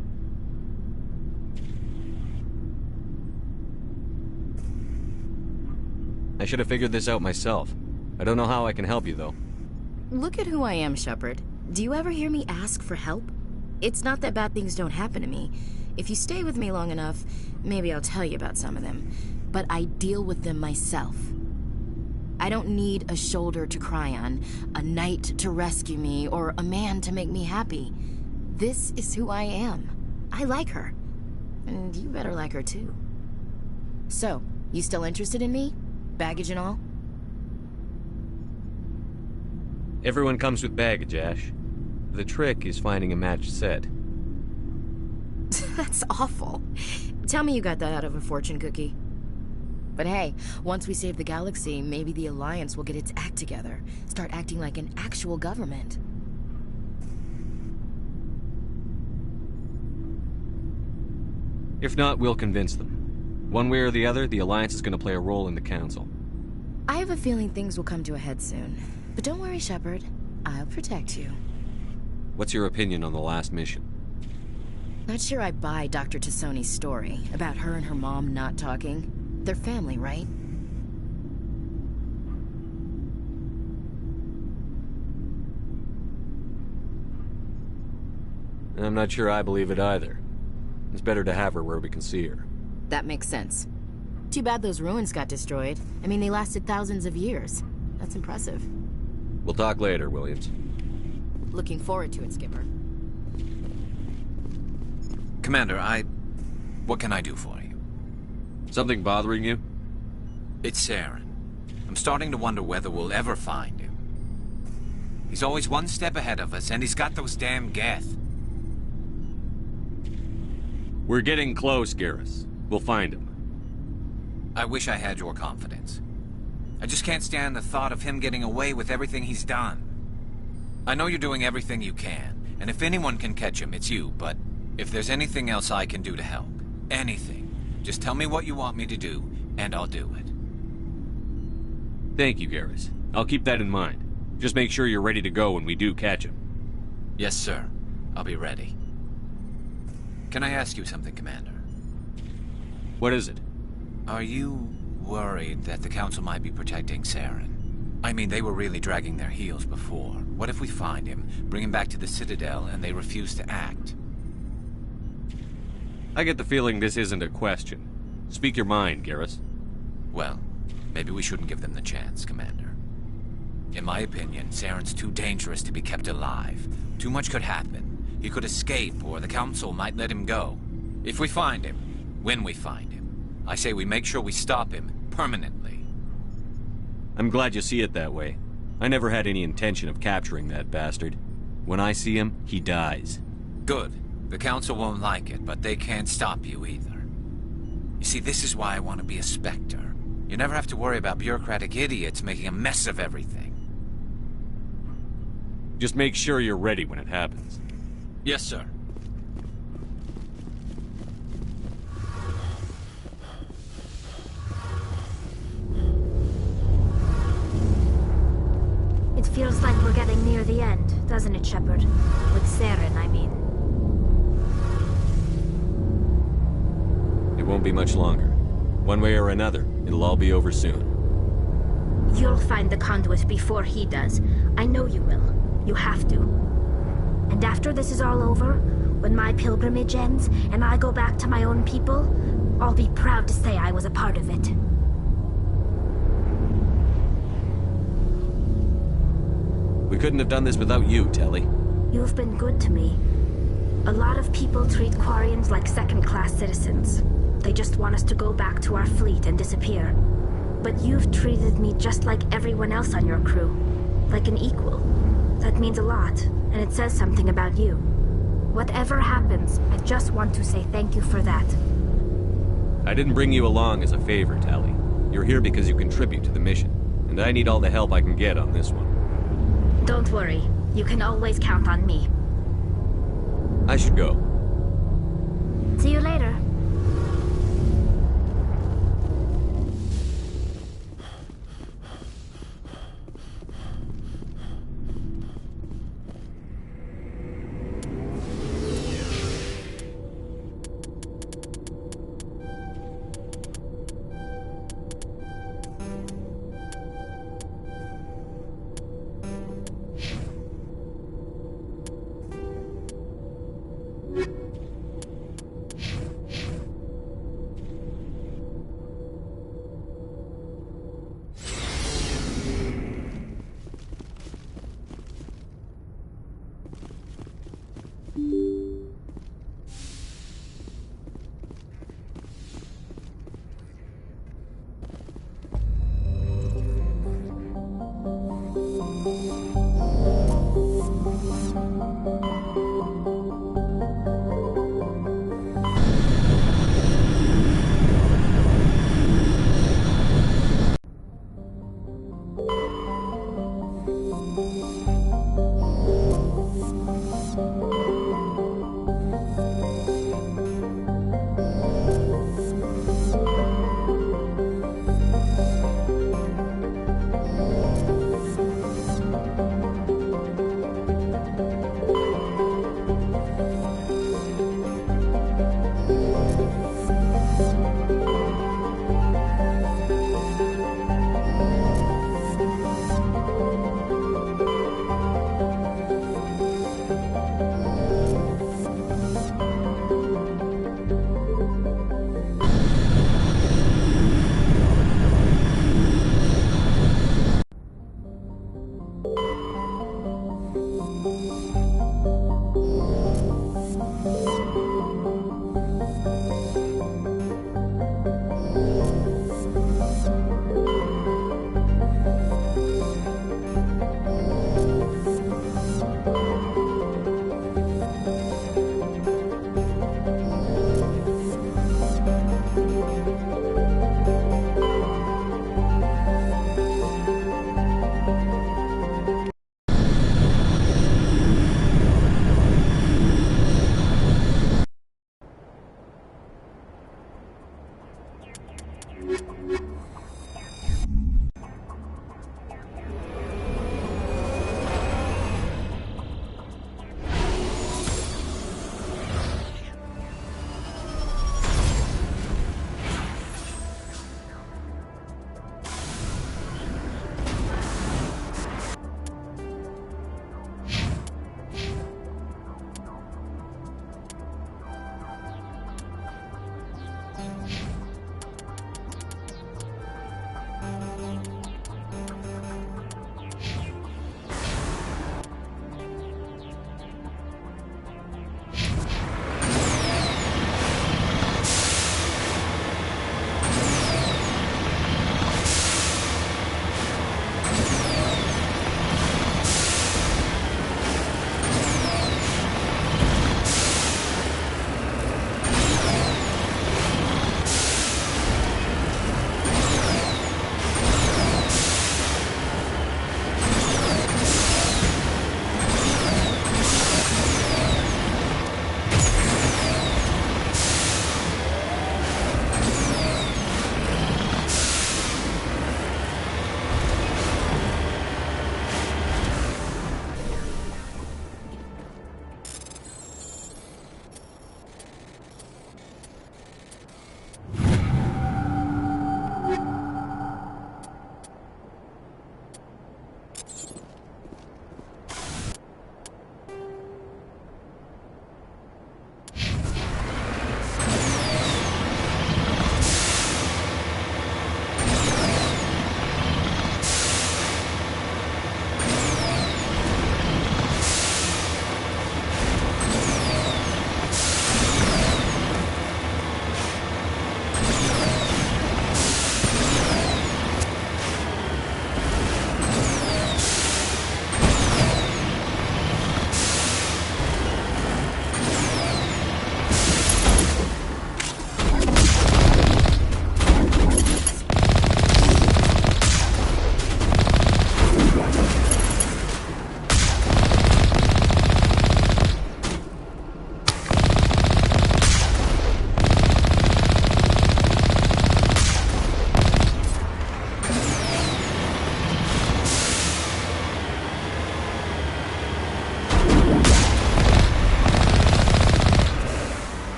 I should have figured this out myself. I don't know how I can help you, though. Look at who I am, Shepard. Do you ever hear me ask for help? It's not that bad things don't happen to me. If you stay with me long enough, maybe I'll tell you about some of them. But I deal with them myself. I don't need a shoulder to cry on, a knight to rescue me, or a man to make me happy. This is who I am. I like her. And you better like her too. So, You still interested in me? Baggage and all? Everyone comes with baggage, Ash. The trick is finding a matched set. That's awful. Tell me you got that out of a fortune cookie. But hey, once we save the galaxy, maybe the Alliance will get its act together. Start acting like an actual government. If not, we'll convince them. One way or the other, the Alliance is going to play a role in the Council. I have a feeling things will come to a head soon. But don't worry, Shepard. I'll protect you. What's your opinion on the last mission? Not sure I buy Dr. Tassoni's story about her and her mom not talking. They're family, right? I'm not sure I believe it either. It's better to have her where we can see her. That makes sense. Too bad those ruins got destroyed. I mean, they lasted thousands of years. That's impressive. We'll talk later, Williams. Looking forward to it, Skipper. Commander, what can I do for you? Something bothering you? It's Saren. I'm starting to wonder whether we'll ever find him. He's always one step ahead of us, and he's got those damn Geth. We're getting close, Garrus. We'll find him. I wish I had your confidence. I just can't stand the thought of him getting away with everything he's done. I know you're doing everything you can, and if anyone can catch him, it's you, but if there's anything else I can do to help, anything, just tell me what you want me to do, and I'll do it. Thank you, Garrus. I'll keep that in mind. Just make sure you're ready to go when we do catch him. Yes, sir. I'll be ready. Can I ask you something, Commander? What is it? Are you worried that the Council might be protecting Saren? I mean, they were really dragging their heels before. What if we find him, bring him back to the Citadel, and they refuse to act? I get the feeling this isn't a question. Speak your mind, Garrus. Well, maybe we shouldn't give them the chance, Commander. In my opinion, Saren's too dangerous to be kept alive. Too much could happen. He could escape, or the Council might let him go. If we find him, when we find him, I say we make sure we stop him permanently. I'm glad you see it that way. I never had any intention of capturing that bastard. When I see him, he dies. Good. The Council won't like it, but they can't stop you either. You see, this is why I want to be a Spectre. You never have to worry about bureaucratic idiots making a mess of everything. Just make sure you're ready when it happens. Yes, sir. It feels like we're getting near the end, doesn't it, Shepard? With Saren, I mean. It won't be much longer. One way or another, it'll all be over soon. You'll find the conduit before he does. I know you will. You have to. And after this is all over, when my pilgrimage ends, and I go back to my own people, I'll be proud to say I was a part of it. We couldn't have done this without you, Telly. You've been good to me. A lot of people treat Quarians like second-class citizens. They just want us to go back to our fleet and disappear. But you've treated me just like everyone else on your crew. Like an equal. That means a lot, and it says something about you. Whatever happens, I just want to say thank you for that. I didn't bring you along as a favor, Telly. You're here because you contribute to the mission, and I need all the help I can get on this one. Don't worry. You can always count on me. I should go. See you later.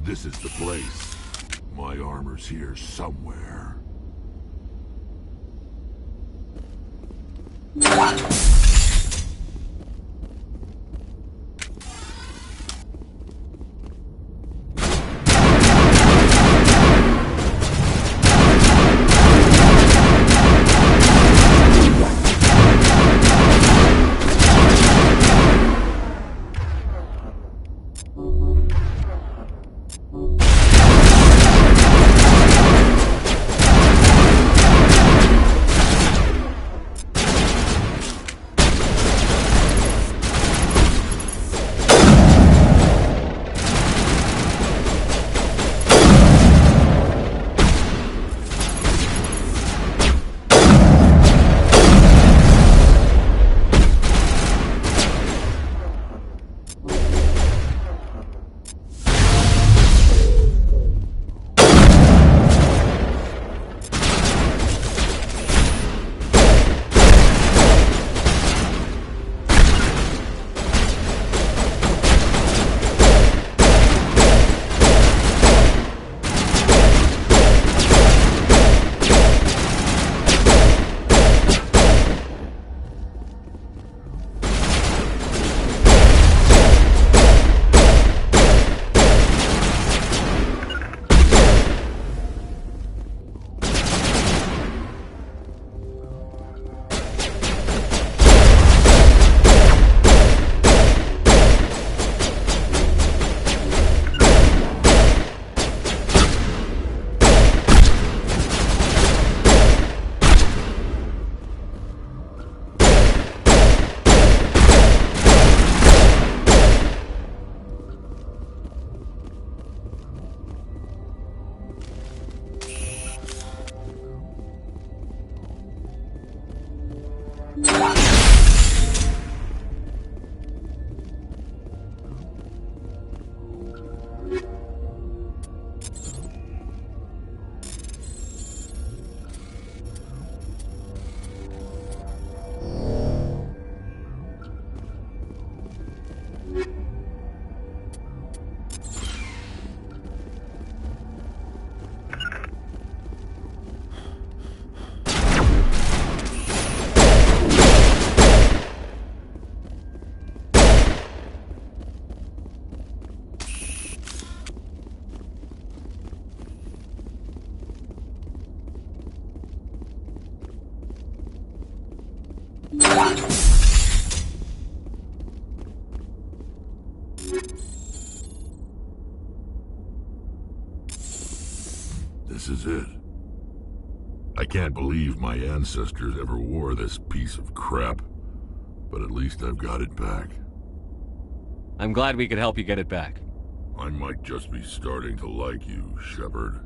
This is the place. My armor's here somewhere. This is it. I can't believe my ancestors ever wore this piece of crap, but at least I've got it back. I'm glad we could help you get it back. I might just be starting to like you, Shepard.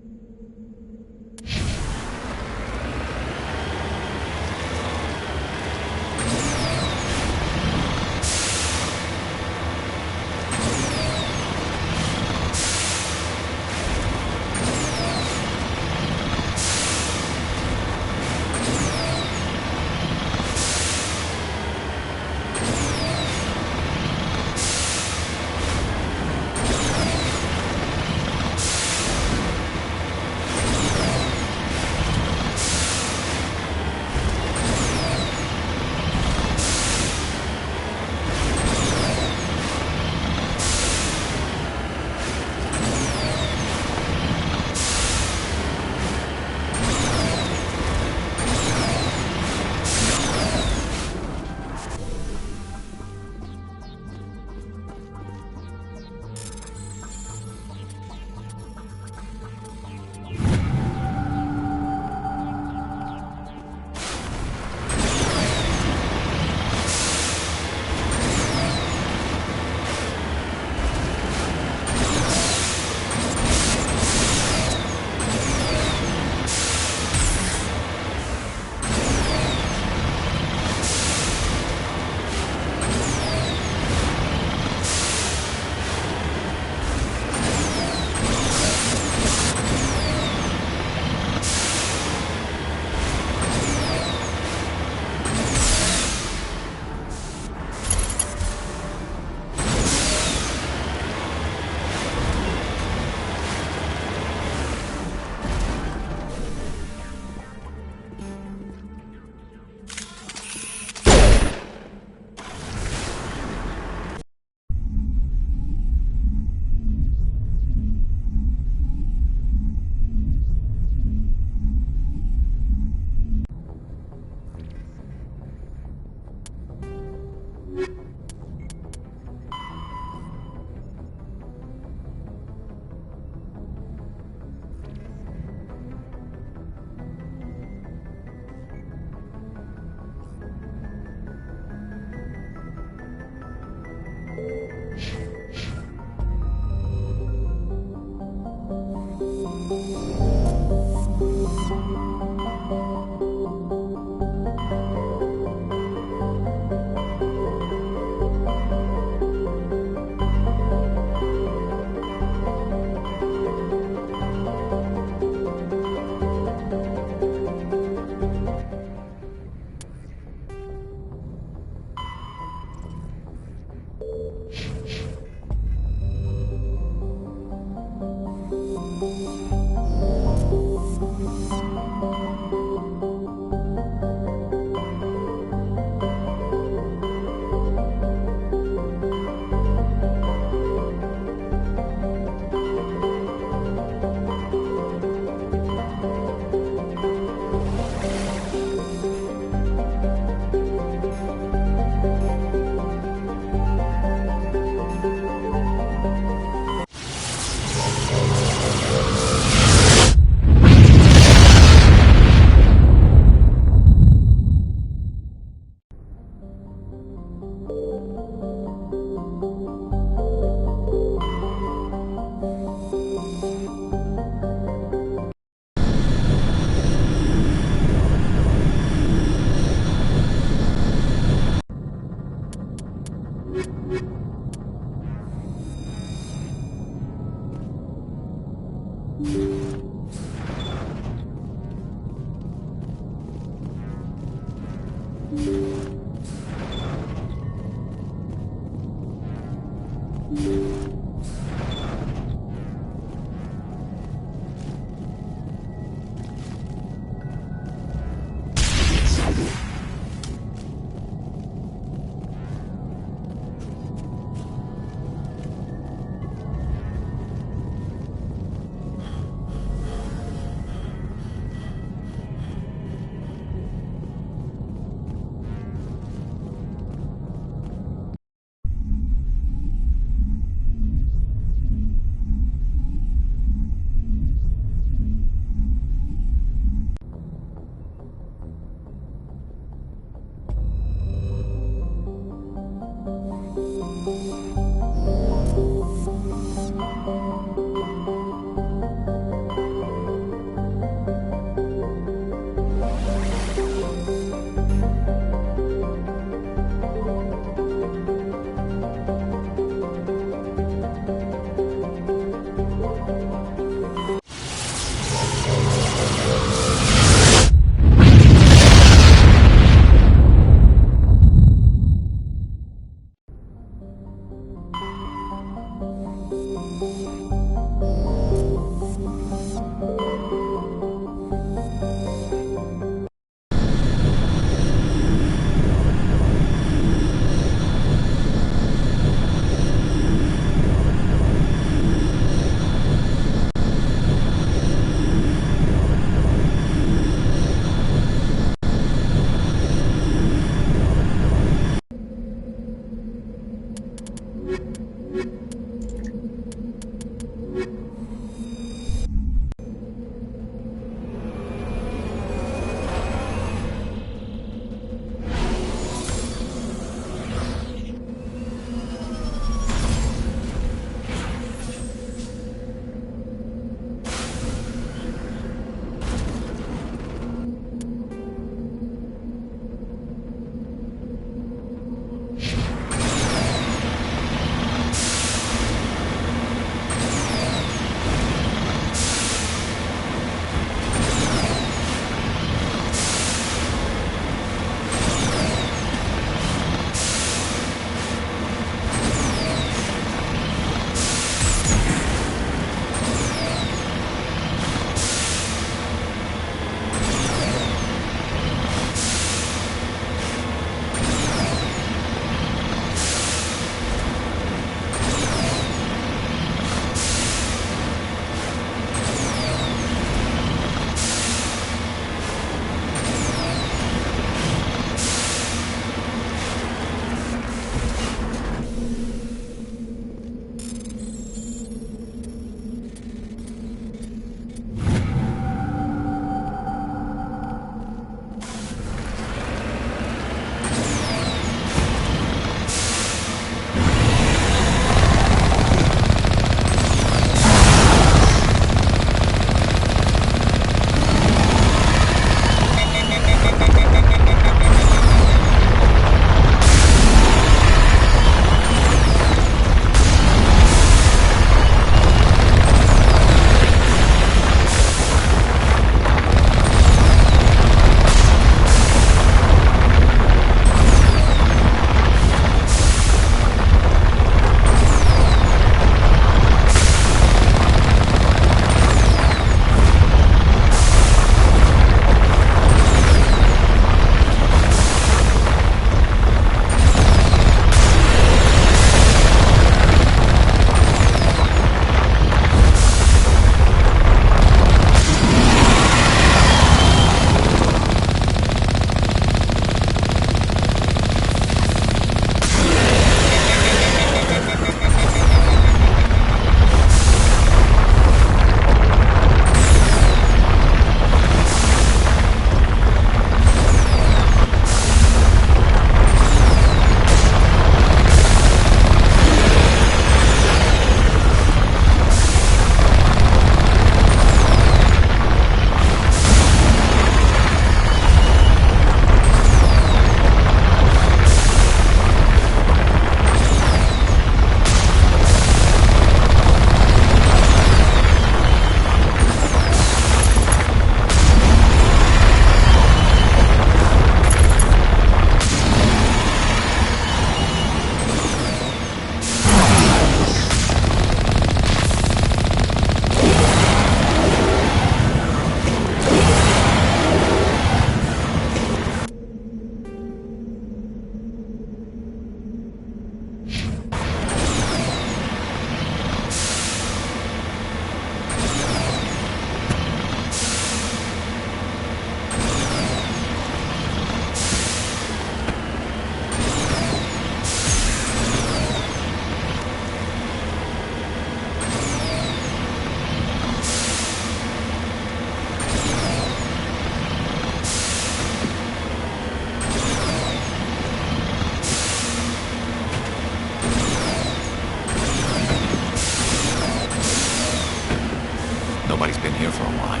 Nobody's been here for a while.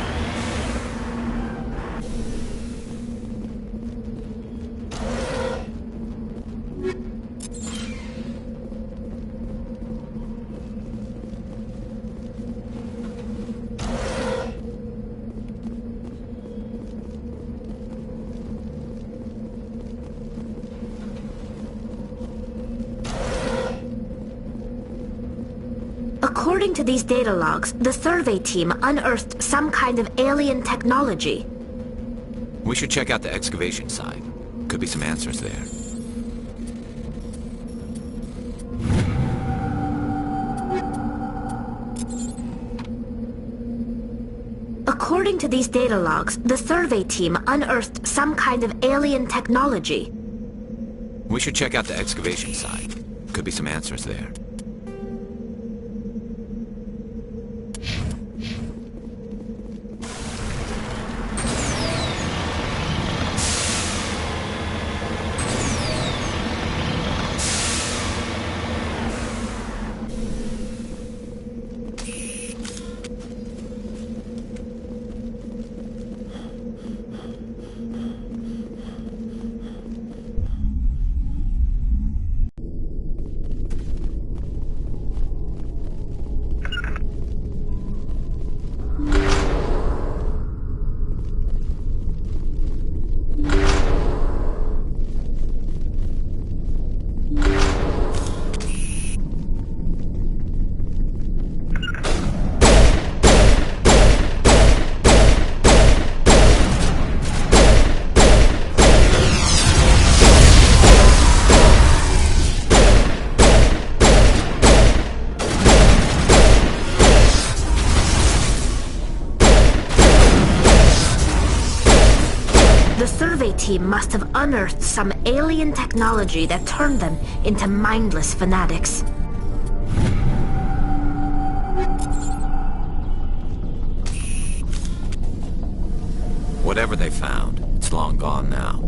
According to these data logs, the survey team unearthed some kind of alien technology. We should check out the excavation site. Could be some answers there. According to these data logs, the survey team unearthed some kind of alien technology. We should check out the excavation site. Could be some answers there. The survey team must have unearthed some alien technology that turned them into mindless fanatics. Whatever they found, it's long gone now.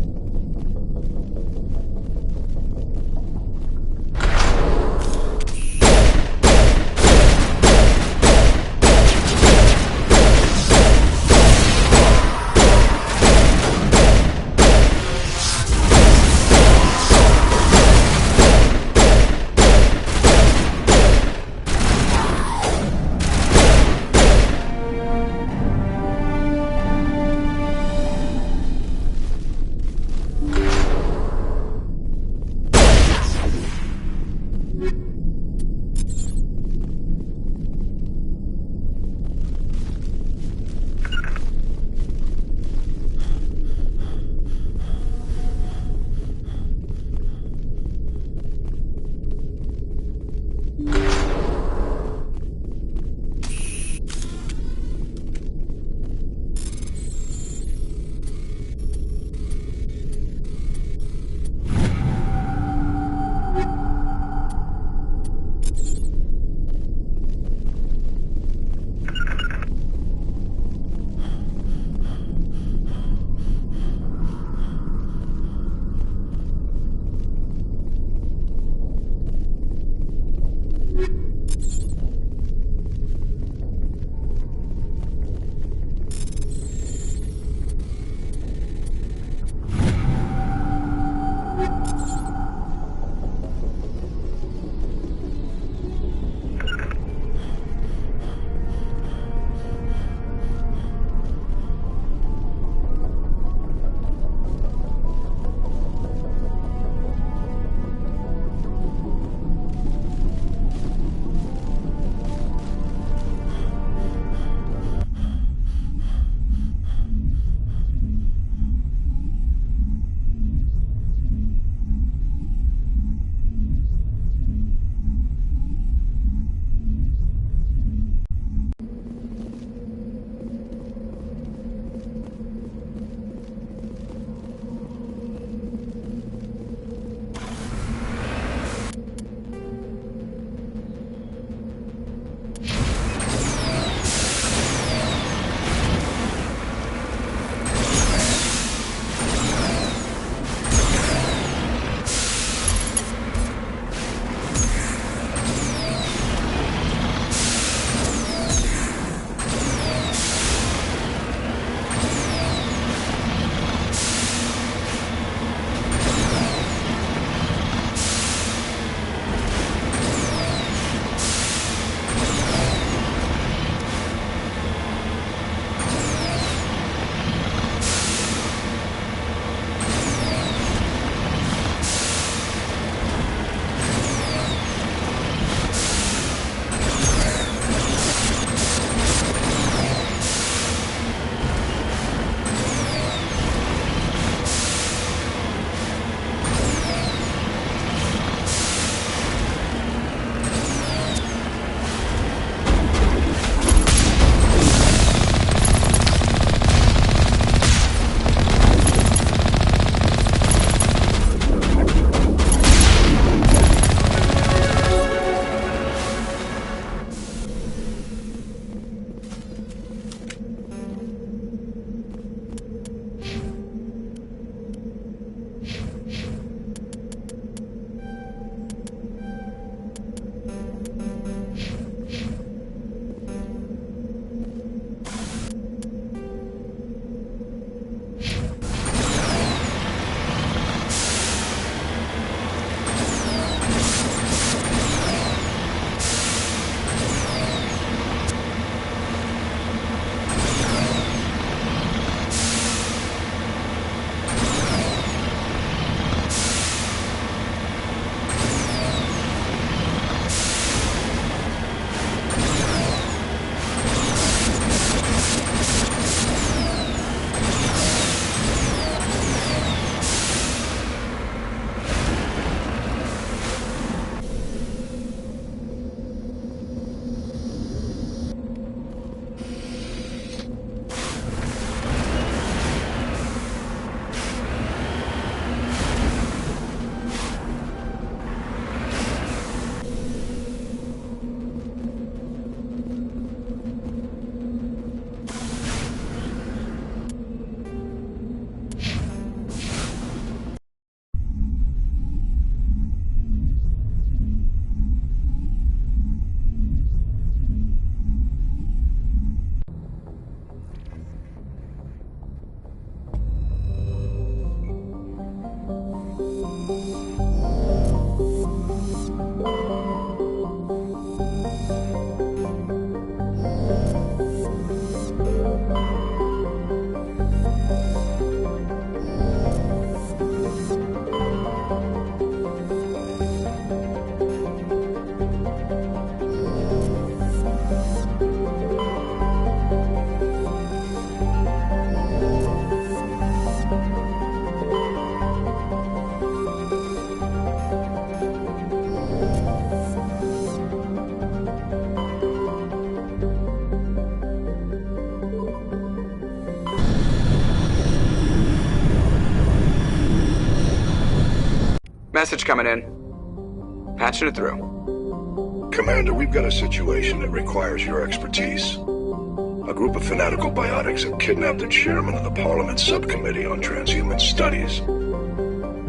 Message coming in. Patching it through. Commander, we've got a situation that requires your expertise. A group of fanatical biotics have kidnapped the chairman of the Parliament Subcommittee on Transhuman Studies.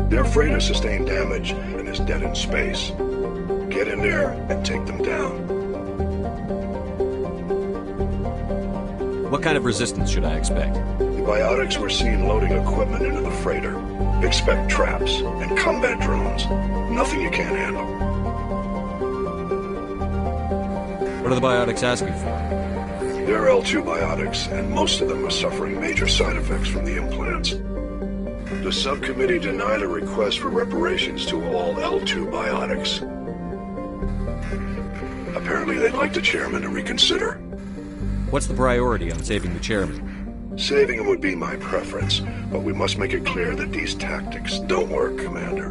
Their freighter sustained damage and is dead in space. Get in there and take them down. What kind of resistance should I expect? The biotics were seen loading equipment into the freighter. Expect traps and combat drones. Nothing you can't handle. What are the biotics asking for? They're L2 biotics, and most of them are suffering major side effects from the implants. The subcommittee denied a request for reparations to all L2 biotics. Apparently they'd like the chairman to reconsider. What's the priority on saving the chairman? Saving him would be my preference, but we must make it clear that these tactics don't work, Commander.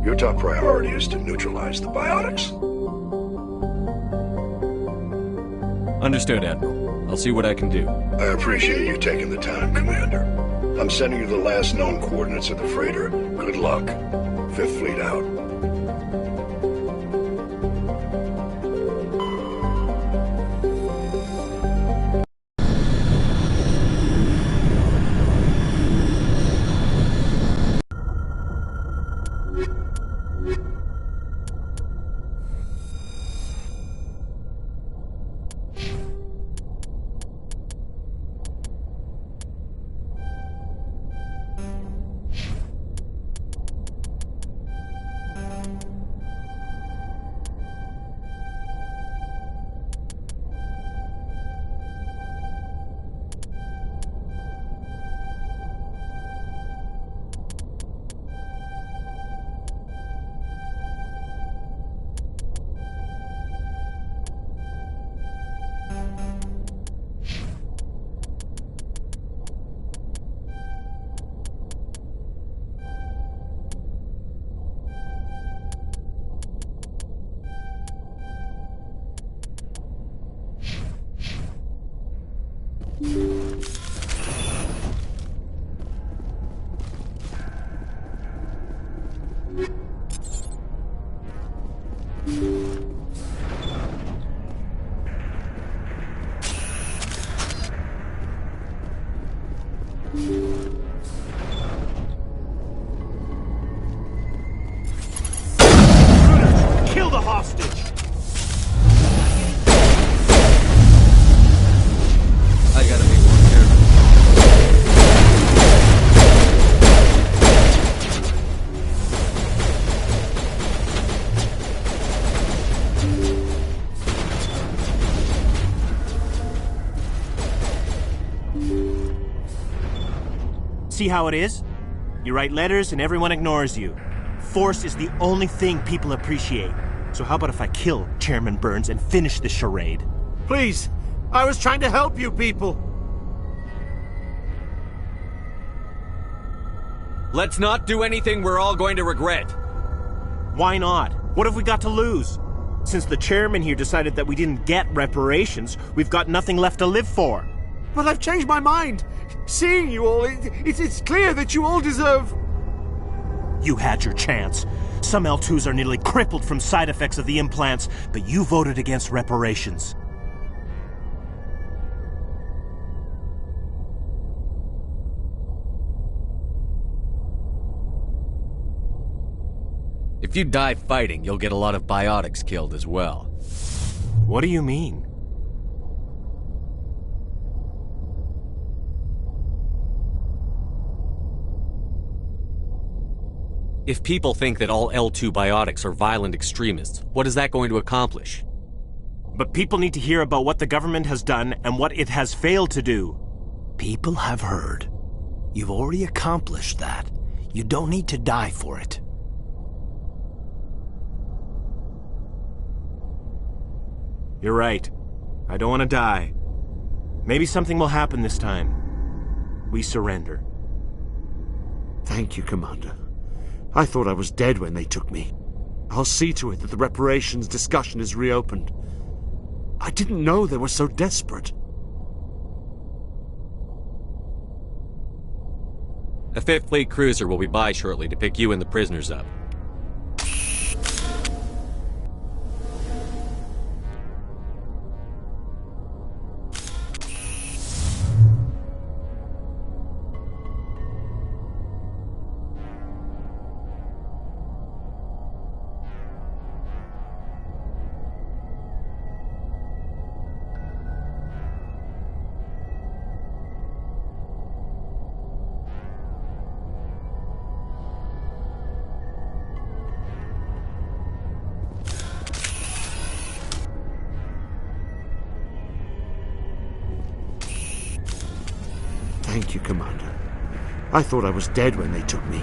Your top priority is to neutralize the biotics. Understood, Admiral. I'll see what I can do. I appreciate you taking the time, Commander. I'm sending you the last known coordinates of the freighter. Good luck. Fifth Fleet out. Kill the hostage! I gotta be more careful. See how it is? You write letters and everyone ignores you. Force is the only thing people appreciate. So how about if I kill Chairman Burns and finish this charade? Please! I was trying to help you people! Let's not do anything we're all going to regret. Why not? What have we got to lose? Since the chairman here decided that we didn't get reparations, we've got nothing left to live for. But I've changed my mind. Seeing you all, it's clear that you all deserve... You had your chance. Some L2s are nearly crippled from side effects of the implants, but you voted against reparations. If you die fighting, you'll get a lot of biotics killed as well. What do you mean? If people think that all L2 biotics are violent extremists, what is that going to accomplish? But people need to hear about what the government has done and what it has failed to do. People have heard. You've already accomplished that. You don't need to die for it. You're right. I don't want to die. Maybe something will happen this time. We surrender. Thank you, Commander. I thought I was dead when they took me. I'll see to it that the reparations discussion is reopened. I didn't know they were so desperate. A Fifth Fleet cruiser will be by shortly to pick you and the prisoners up. Thank you, Commander. I thought I was dead when they took me.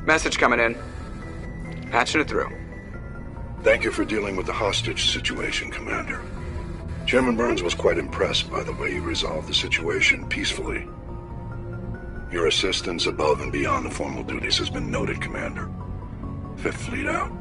Message coming in. Patching it through. Thank you for dealing with the hostage situation, Commander. Chairman Burns was quite impressed by the way you resolved the situation peacefully. Your assistance above and beyond the formal duties has been noted, Commander. Fifth Fleet out.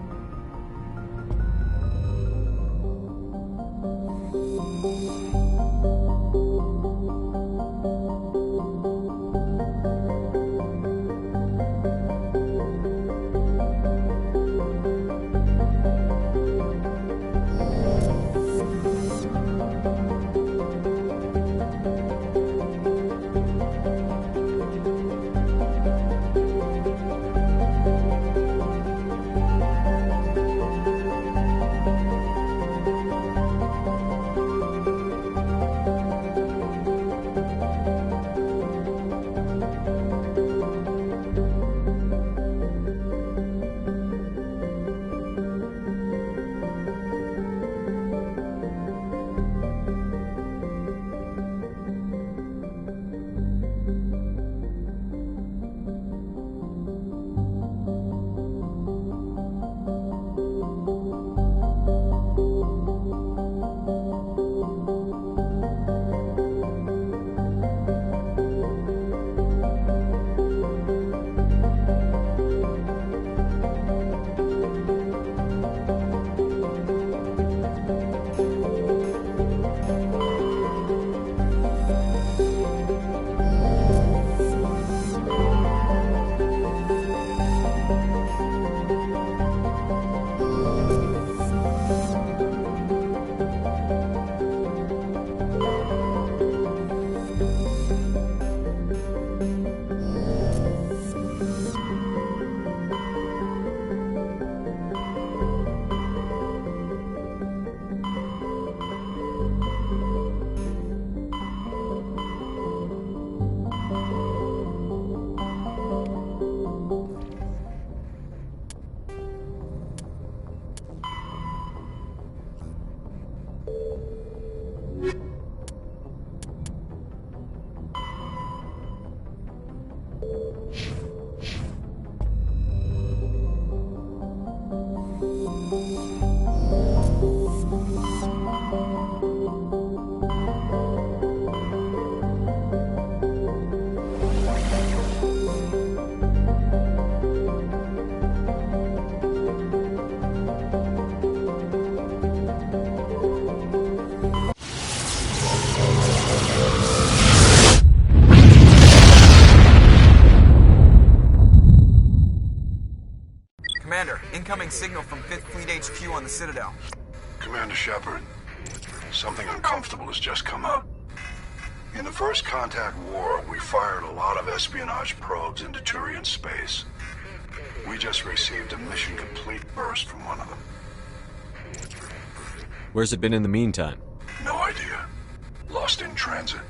Incoming signal from 5th Fleet HQ on the Citadel. Commander Shepard, something uncomfortable has just come up. In the First Contact War, we fired a lot of espionage probes into Turian space. We just received a mission complete burst from one of them. Where's it been in the meantime? No idea. Lost in transit.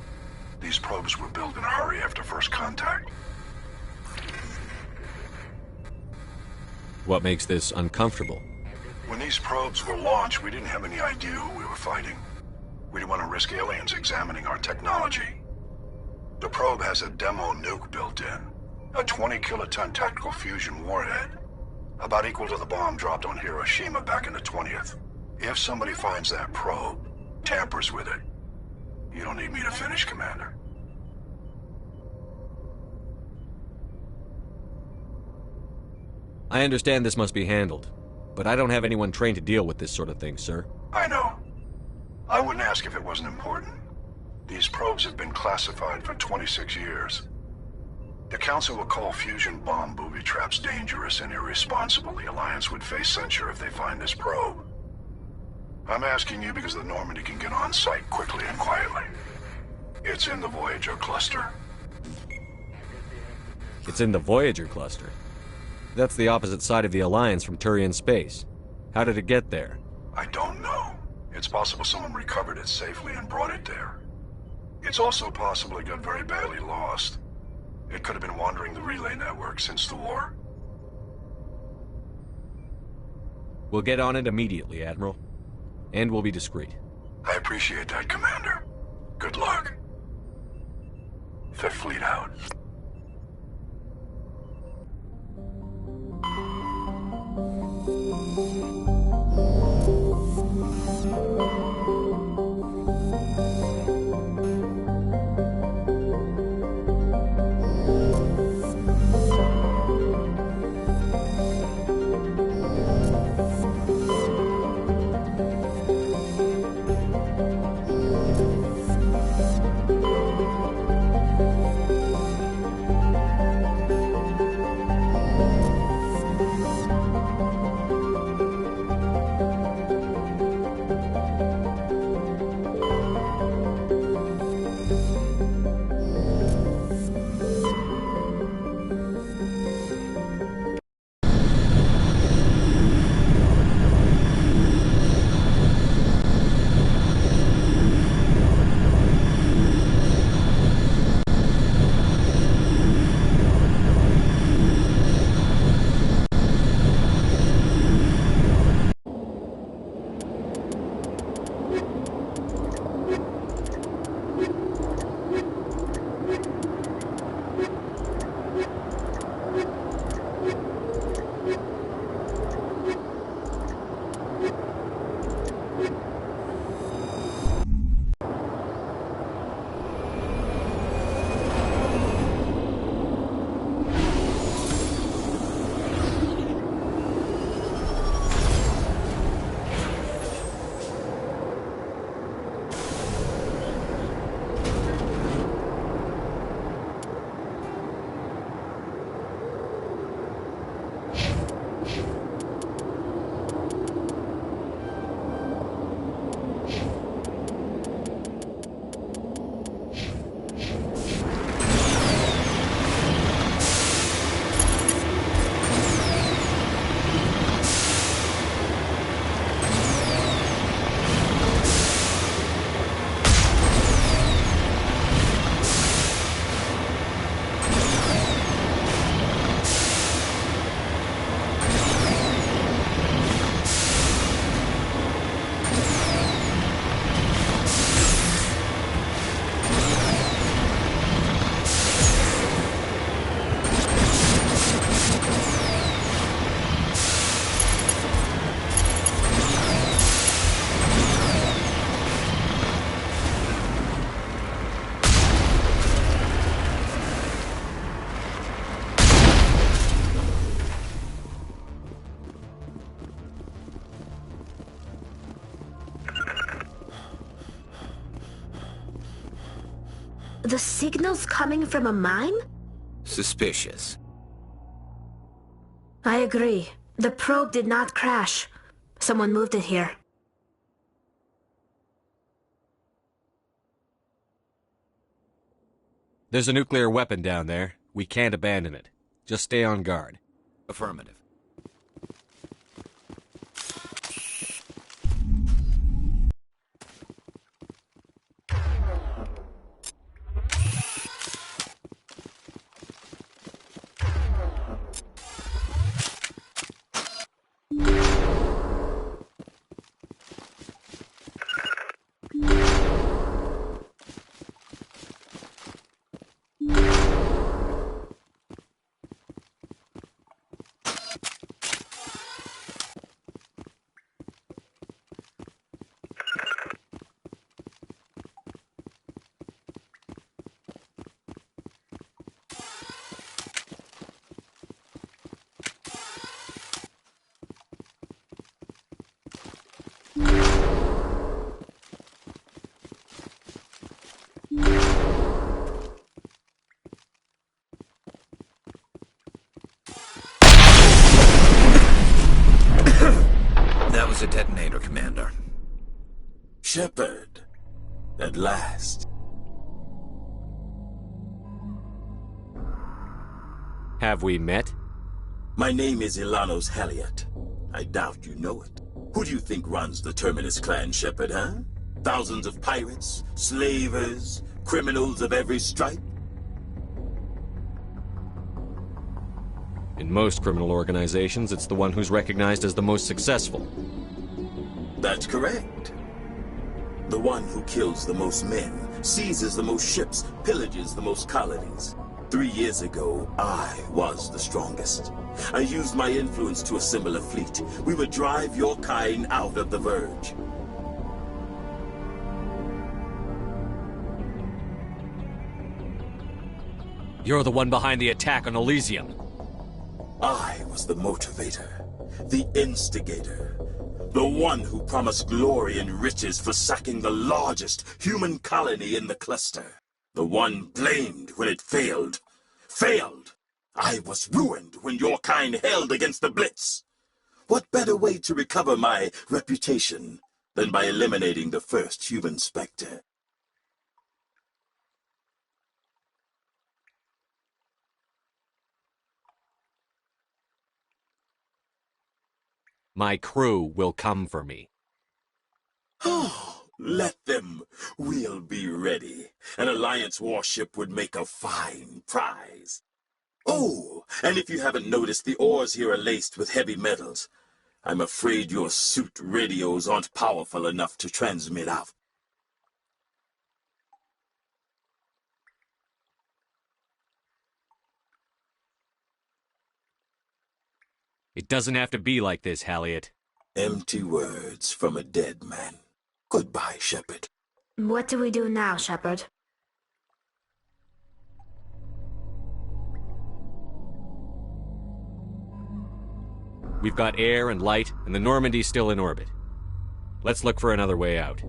These probes were built in a hurry after First Contact. What makes this uncomfortable? When these probes were launched, we didn't have any idea who we were fighting. We didn't want to risk aliens examining our technology. The probe has a demo nuke built in. A 20-kiloton tactical fusion warhead. About equal to the bomb dropped on Hiroshima back in the 20th. If somebody finds that probe, tampers with it, you don't need me to finish, Commander. I understand this must be handled, but I don't have anyone trained to deal with this sort of thing, sir. I know. I wouldn't ask if it wasn't important. These probes have been classified for 26 years. The Council will call fusion bomb booby traps dangerous and irresponsible. The Alliance would face censure if they find this probe. I'm asking you because the Normandy can get on site quickly and quietly. It's in the Voyager cluster. It's in the Voyager cluster? That's the opposite side of the Alliance from Turian space. How did it get there? I don't know. It's possible someone recovered it safely and brought it there. It's also possible it got very badly lost. It could have been wandering the relay network since the war. We'll get on it immediately, Admiral. And we'll be discreet. I appreciate that, Commander. Good luck. Fifth Fleet out. The signal's coming from a mine? Suspicious. I agree. The probe did not crash. Someone moved it here. There's a nuclear weapon down there. We can't abandon it. Just stay on guard. Affirmative. There's a detonator, Commander. Shepard. At last. Have we met? My name is Ilanos Haliot. I doubt you know it. Who do you think runs the Terminus clan, Shepard, huh? Thousands of pirates, slavers, criminals of every stripe? In most criminal organizations, it's the one who's recognized as the most successful. That's correct. The one who kills the most men, seizes the most ships, pillages the most colonies. 3 years ago, I was the strongest. I used my influence to assemble a fleet. We would drive your kind out of the Verge. You're the one behind the attack on Elysium. I was the motivator, the instigator, the one who promised glory and riches for sacking the largest human colony in the cluster. The one blamed when it failed. Failed! I was ruined when your kind held against the Blitz. What better way to recover my reputation than by eliminating the first human Spectre? My crew will come for me. Oh, let them. We'll be ready. An Alliance warship would make a fine prize. Oh, and if you haven't noticed, the ores here are laced with heavy metals. I'm afraid your suit radios aren't powerful enough to transmit out. It doesn't have to be like this, Haliot. Empty words from a dead man. Goodbye, Shepard. What do we do now, Shepard? We've got air and light, and the Normandy's still in orbit. Let's look for another way out.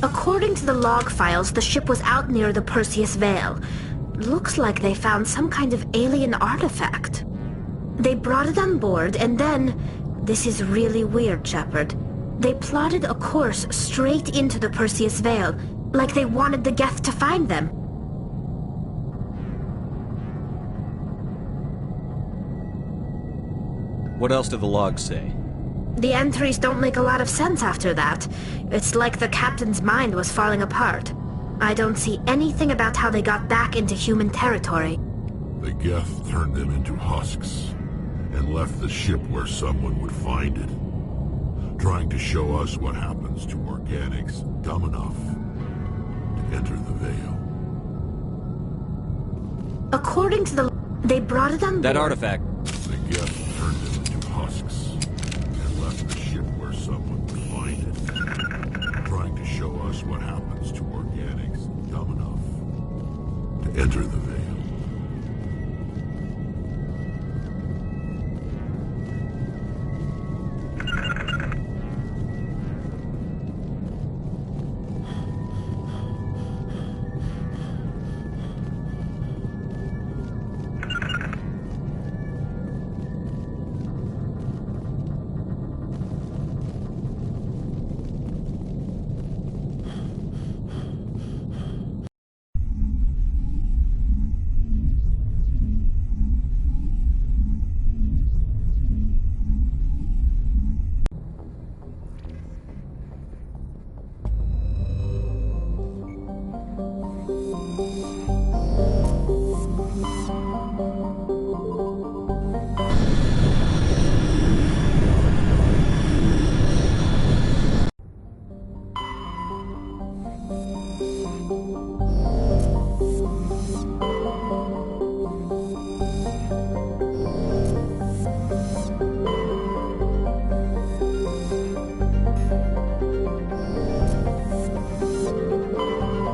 According to the log files, the ship was out near the Perseus Veil. Looks like they found some kind of alien artifact. They brought it on board, and then... This is really weird, Shepard. They plotted a course straight into the Perseus Veil, like they wanted the Geth to find them. What else do the logs say? The entries don't make a lot of sense after that. It's like the captain's mind was falling apart. I don't see anything about how they got back into human territory. The Geth turned them into husks, and left the ship where someone would find it, trying to show us what happens to organics dumb enough to enter the Veil. According to the... They brought it on board. That artifact. The Geth turned them into husks, and left the ship where someone would find it, trying to show us what happens to organics dumb enough to enter the Veil.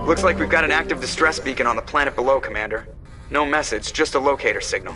Looks like we've got an active distress beacon on the planet below, Commander. No message, just a locator signal.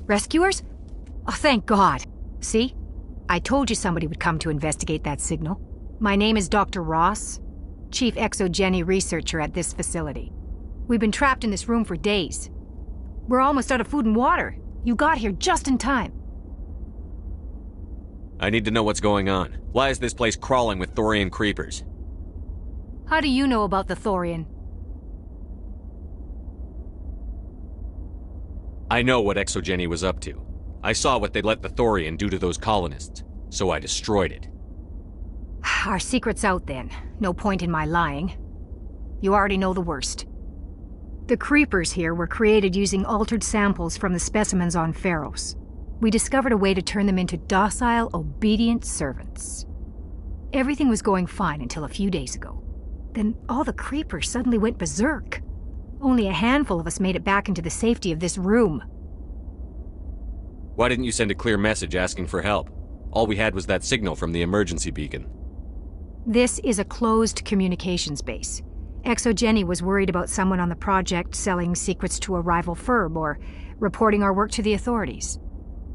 Rescuers? Oh, thank God. See? I told you somebody would come to investigate that signal. My name is Dr. Ross, Chief Exogeny Researcher at this facility. We've been trapped in this room for days. We're almost out of food and water. You got here just in time. I need to know what's going on. Why is this place crawling with Thorian creepers? How do you know about the Thorian? I know what Exogeny was up to. I saw what they let the Thorian do to those colonists, so I destroyed it. Our secret's out then. No point in my lying. You already know the worst. The creepers here were created using altered samples from the specimens on Pharos. We discovered a way to turn them into docile, obedient servants. Everything was going fine until a few days ago. Then all the creepers suddenly went berserk. Only a handful of us made it back into the safety of this room. Why didn't you send a clear message asking for help? All we had was that signal from the emergency beacon. This is a closed communications base. Exogeny was worried about someone on the project selling secrets to a rival firm or reporting our work to the authorities.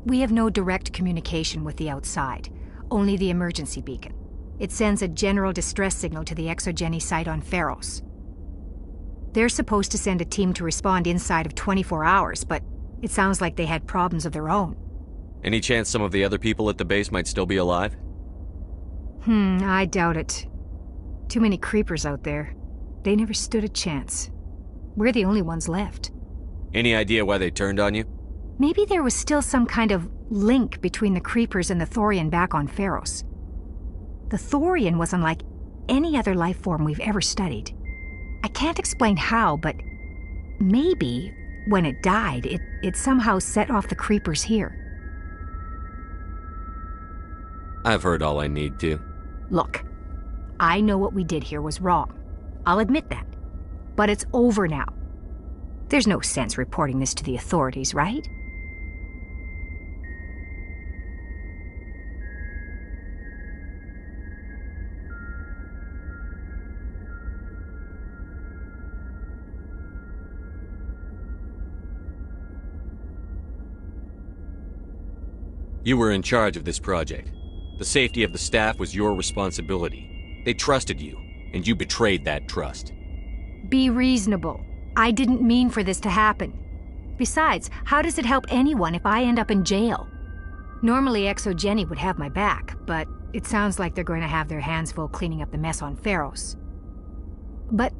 We have no direct communication with the outside, only the emergency beacon. It sends a general distress signal to the Exogeny site on Pharos. They're supposed to send a team to respond inside of 24 hours, but it sounds like they had problems of their own. Any chance some of the other people at the base might still be alive? I doubt it. Too many creepers out there. They never stood a chance. We're the only ones left. Any idea why they turned on you? Maybe there was still some kind of link between the creepers and the Thorian back on Pharos. The Thorian was unlike any other life form we've ever studied. I can't explain how, but maybe when it died, it somehow set off the creepers here. I've heard all I need to. Look, I know what we did here was wrong. I'll admit that. But it's over now. There's no sense reporting this to the authorities, right? You were in charge of this project. The safety of the staff was your responsibility. They trusted you, and you betrayed that trust. Be reasonable. I didn't mean for this to happen. Besides, how does it help anyone if I end up in jail? Normally Exogeny would have my back, but it sounds like they're going to have their hands full cleaning up the mess on Pharos. But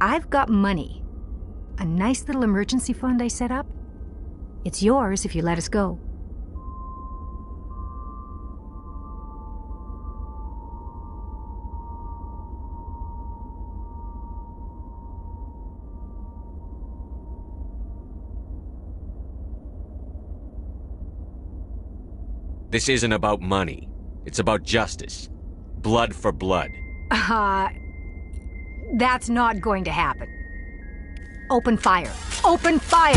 I've got money. A nice little emergency fund I set up. It's yours if you let us go. This isn't about money. It's about justice. Blood for blood. That's not going to happen. Open fire. Open fire!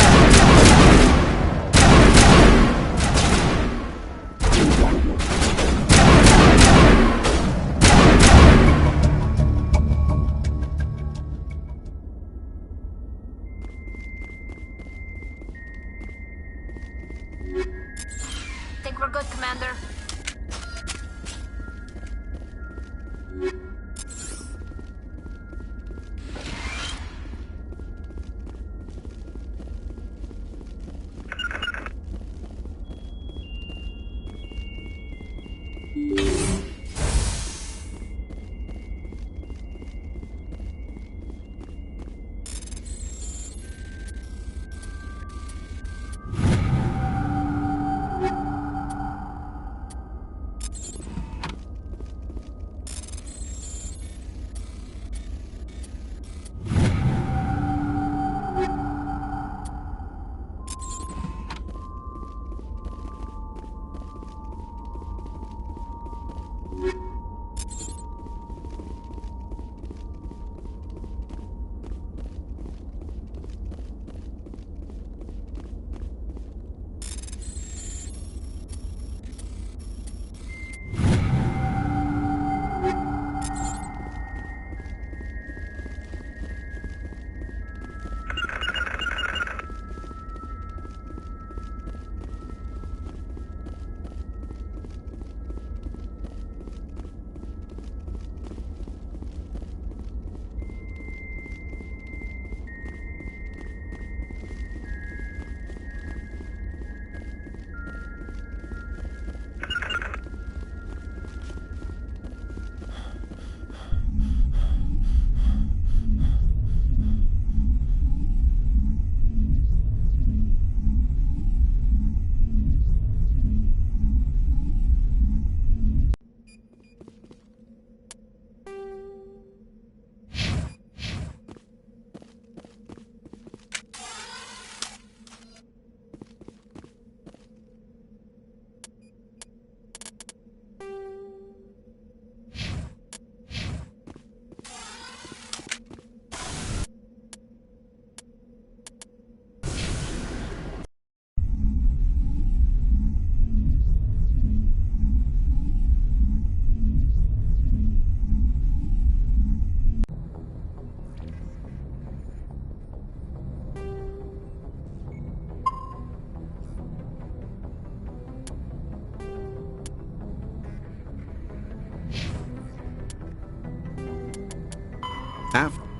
Think we're good, Commander.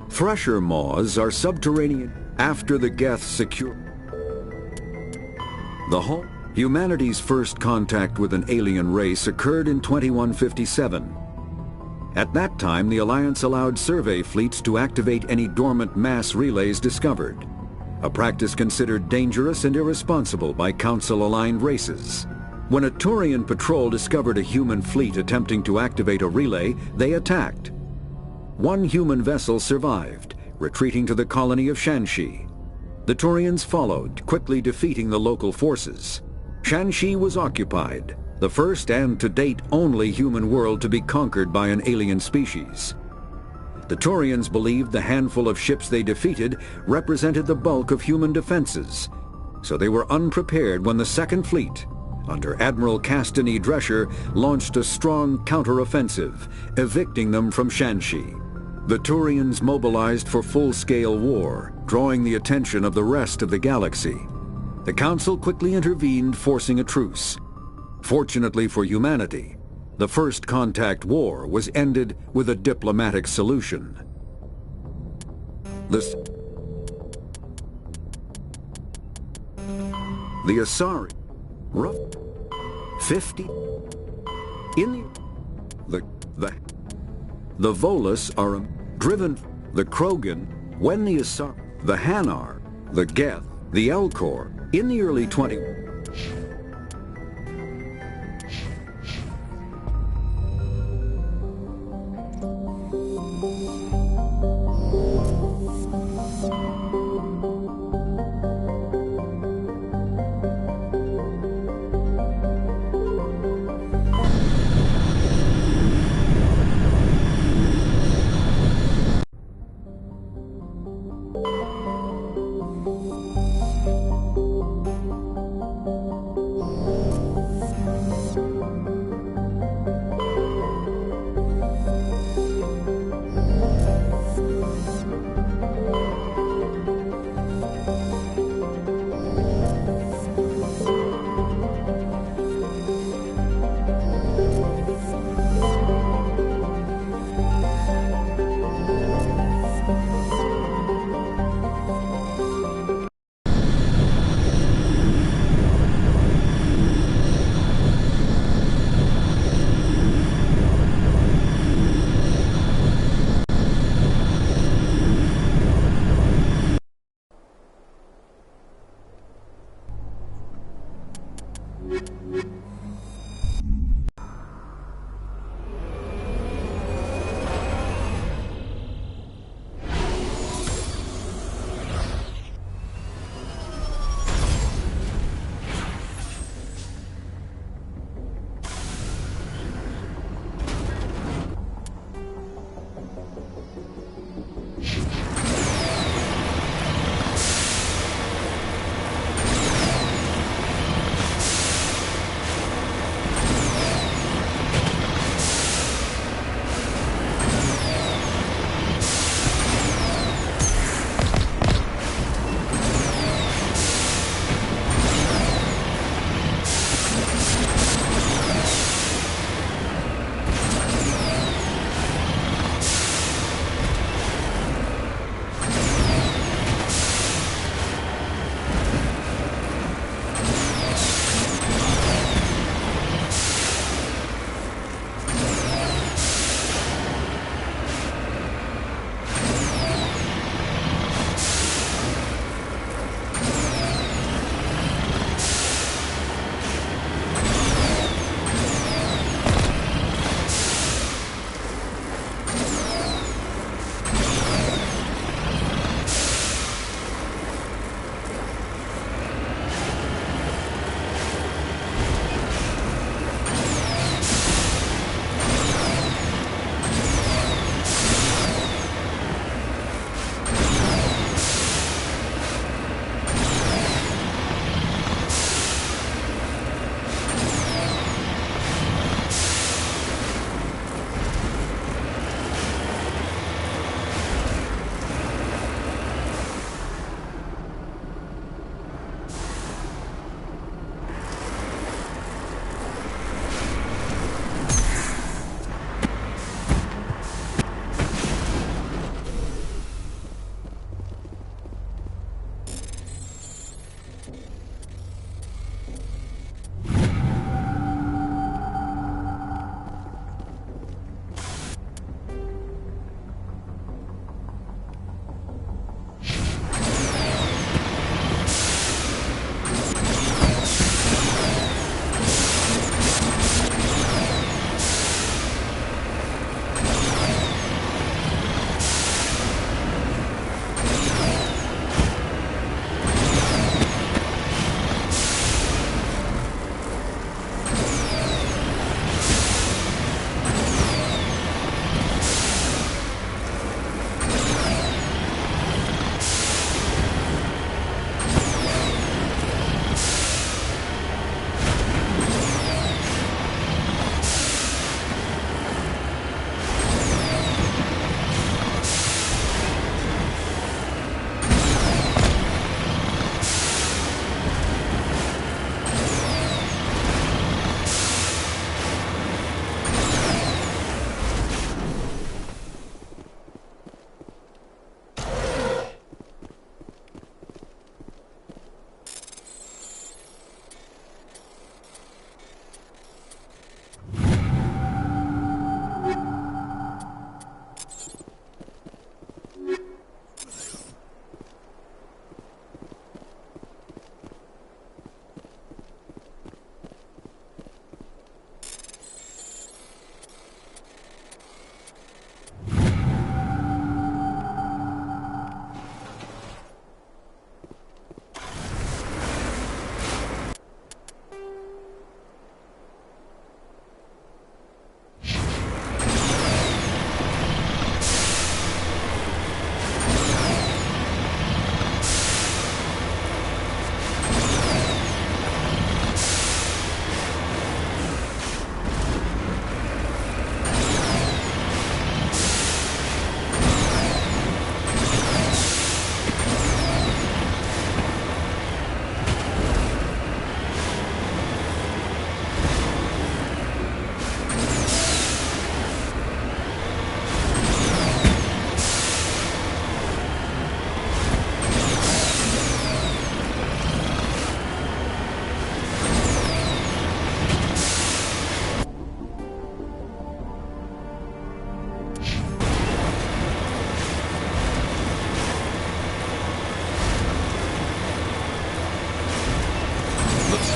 Thresher maws are subterranean after the Geth secure. Humanity's first contact with an alien race occurred in 2157. At that time, the Alliance allowed survey fleets to activate any dormant mass relays discovered, a practice considered dangerous and irresponsible by Council-aligned races. When a Turian patrol discovered a human fleet attempting to activate a relay, they attacked. One human vessel survived, retreating to the colony of Shanxi. The Turians followed, quickly defeating the local forces. Shanxi was occupied, the first and to date only human world to be conquered by an alien species. The Turians believed the handful of ships they defeated represented the bulk of human defenses, so they were unprepared when the Second Fleet, under Admiral Castany Drescher, launched a strong counteroffensive, evicting them from Shanxi. The Turians mobilized for full-scale war, drawing the attention of the rest of the galaxy. The Council quickly intervened, forcing a truce. Fortunately for humanity, the First Contact War was ended with a diplomatic solution. The Asari, rough 50 in the Volus are driven, the Krogan, when the Asari, the Hanar, the Geth, the Elcor, in the early 20s.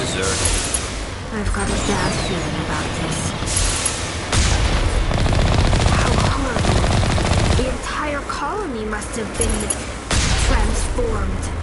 deserted. I've got a bad feeling about this. How horrible. The entire colony must have been transformed.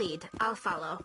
lead. I'll follow.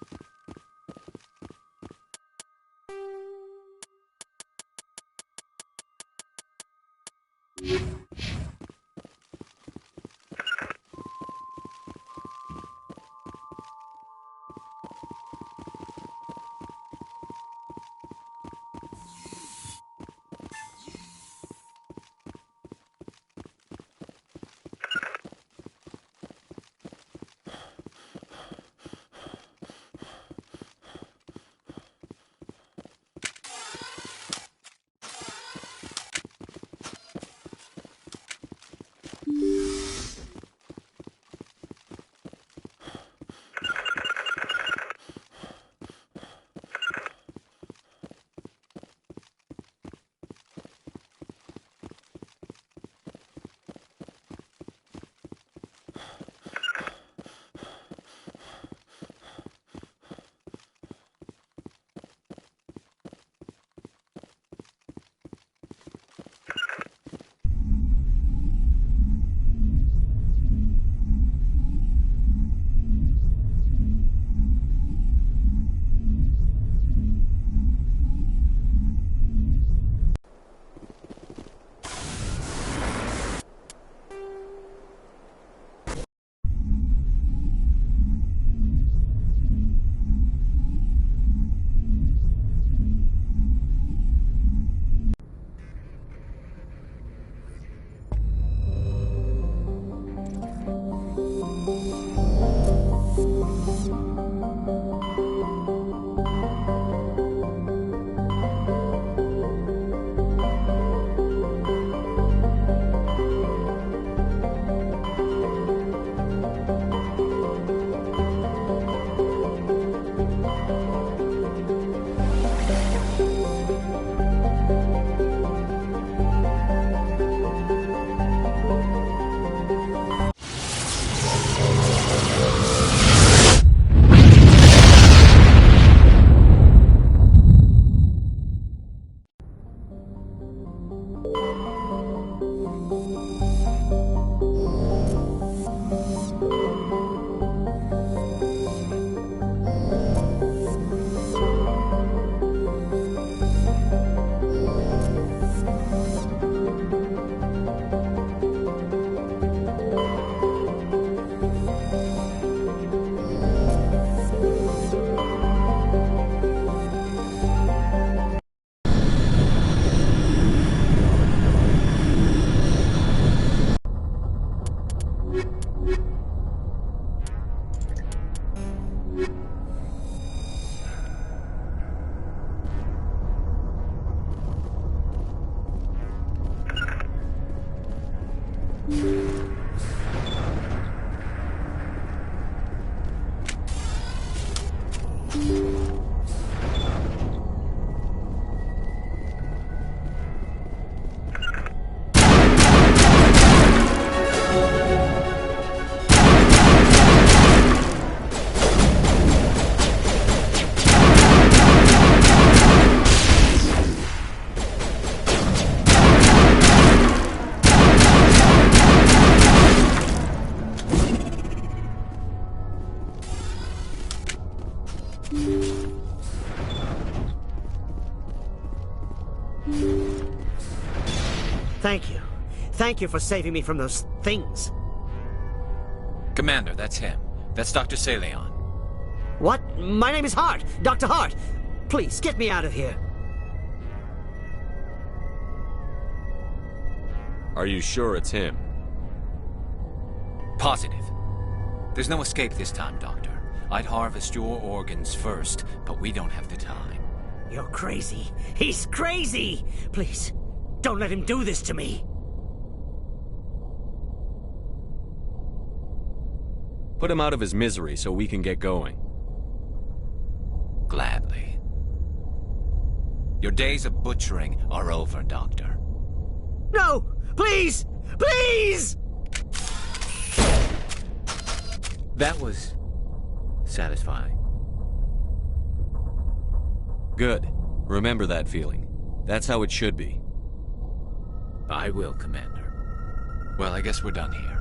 Thank you. Thank you for saving me from those things. Commander, that's him. That's Dr. Saleon. What? My name is Hart. Dr. Hart. Please, get me out of here. Are you sure it's him? Positive. There's no escape this time, Doctor. I'd harvest your organs first, but we don't have the time. You're crazy. He's crazy! Please, don't let him do this to me. Put him out of his misery so we can get going. Gladly. Your days of butchering are over, Doctor. No! Please! Please! That was satisfying. Good. Remember that feeling. That's how it should be. I will, Commander. Well, I guess we're done here.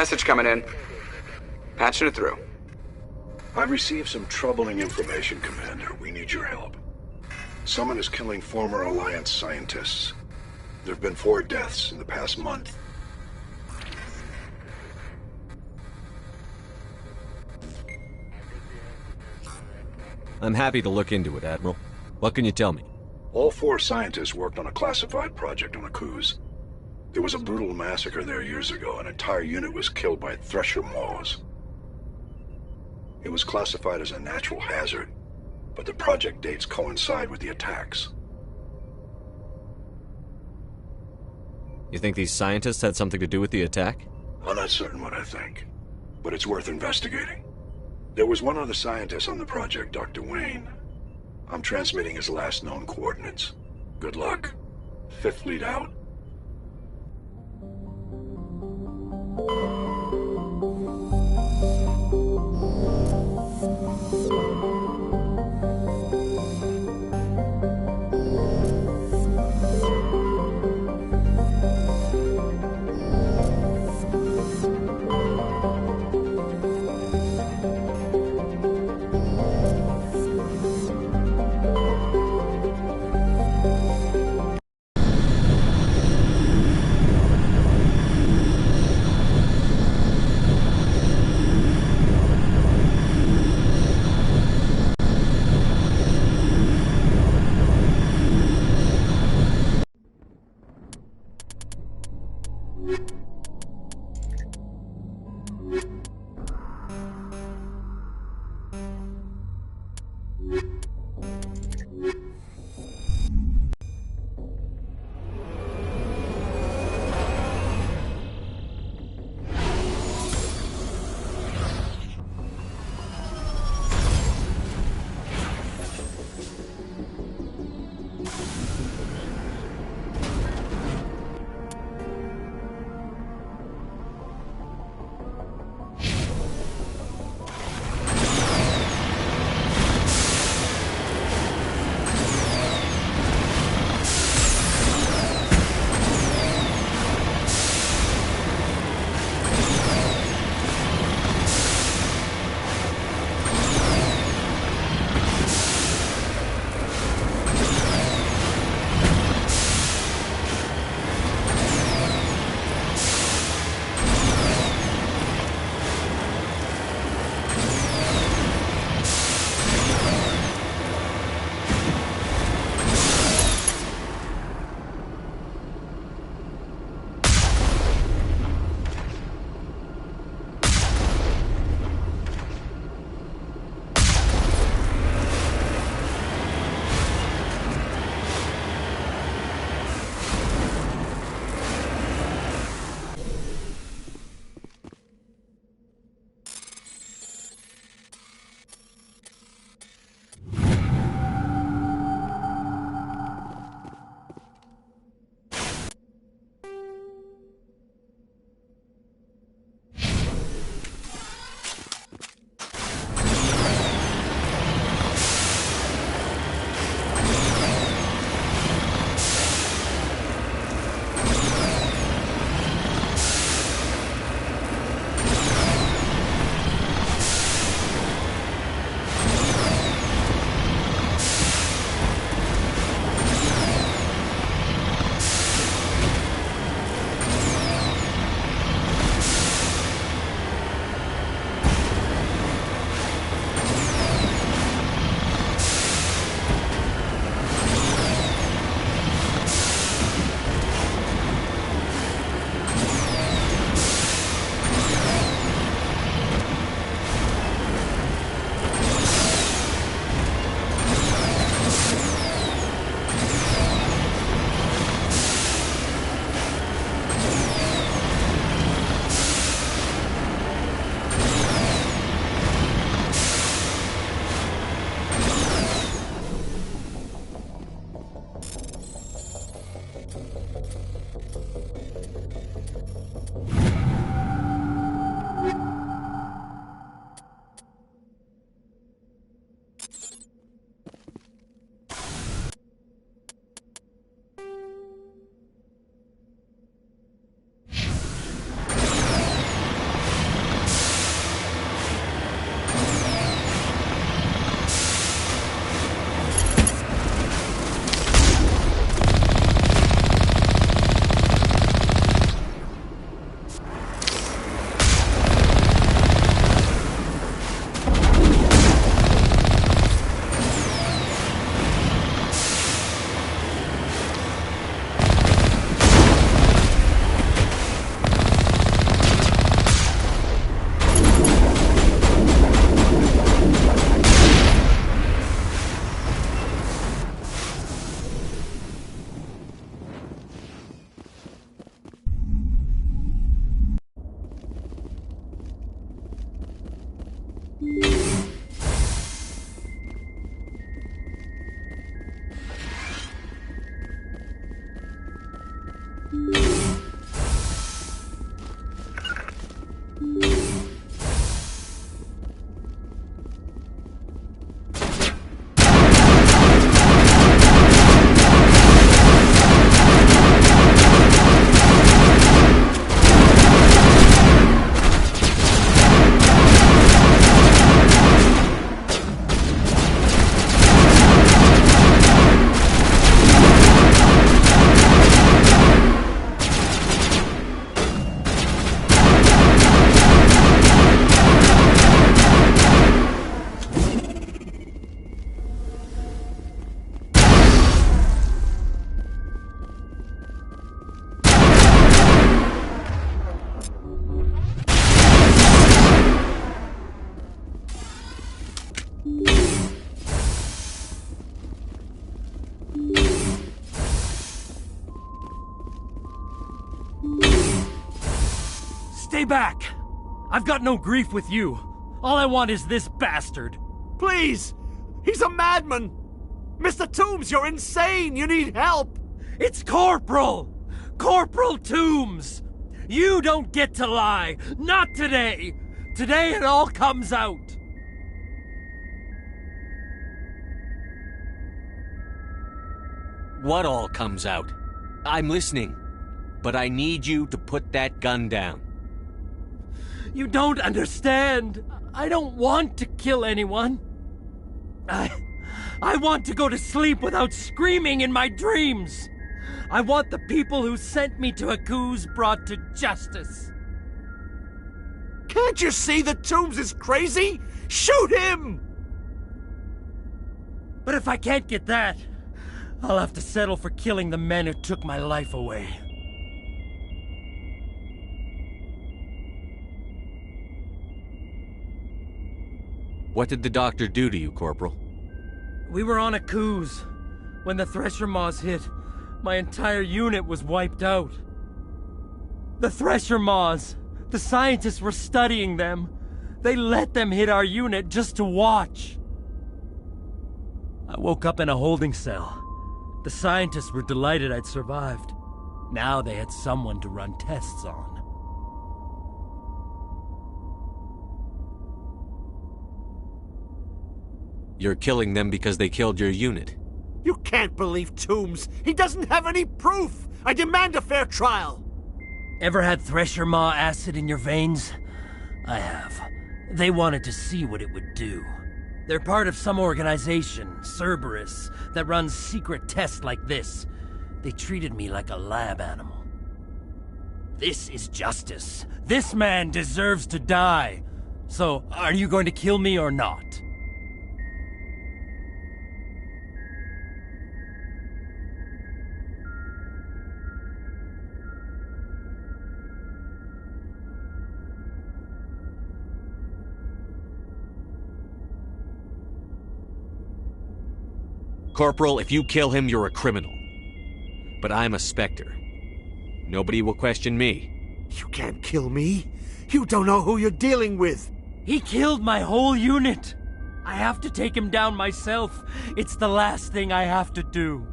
Message coming in. Patching it through. I've received some troubling information, Commander. We need your help. Someone is killing former Alliance scientists. There have been 4 deaths in the past month. I'm happy to look into it, Admiral. What can you tell me? All 4 scientists worked on a classified project on Akuz. There was a brutal massacre there years ago. An entire unit was killed by Thresher Maws. It was classified as a natural hazard, but the project dates coincide with the attacks. You think these scientists had something to do with the attack? I'm not certain what I think, but it's worth investigating. There was one other scientist on the project, Dr. Wayne. I'm transmitting his last known coordinates. Good luck. 5th Fleet out. Stay back! I've got no grief with you. All I want is this bastard. Please! He's a madman! Mr. Toombs, you're insane! You need help! It's Corporal! Corporal Toombs! You don't get to lie! Not today! Today it all comes out! What all comes out? I'm listening. But I need you to put that gun down. You don't understand. I don't want to kill anyone. I want to go to sleep without screaming in my dreams. I want the people who sent me to Akuz brought to justice. Can't you see that Toombs is crazy? Shoot him! But if I can't get that, I'll have to settle for killing the men who took my life away. What did the doctor do to you, Corporal? We were on Akuz. When the Thresher Maws hit, my entire unit was wiped out. The Thresher Maws! The scientists were studying them. They let them hit our unit just to watch. I woke up in a holding cell. The scientists were delighted I'd survived. Now they had someone to run tests on. You're killing them because they killed your unit. You can't believe Toombs! He doesn't have any proof! I demand a fair trial! Ever had Thresher Maw acid in your veins? I have. They wanted to see what it would do. They're part of some organization, Cerberus, that runs secret tests like this. They treated me like a lab animal. This is justice. This man deserves to die. So, are you going to kill me or not? Corporal, if you kill him, you're a criminal. But I'm a Spectre. Nobody will question me. You can't kill me. You don't know who you're dealing with. He killed my whole unit. I have to take him down myself. It's the last thing I have to do.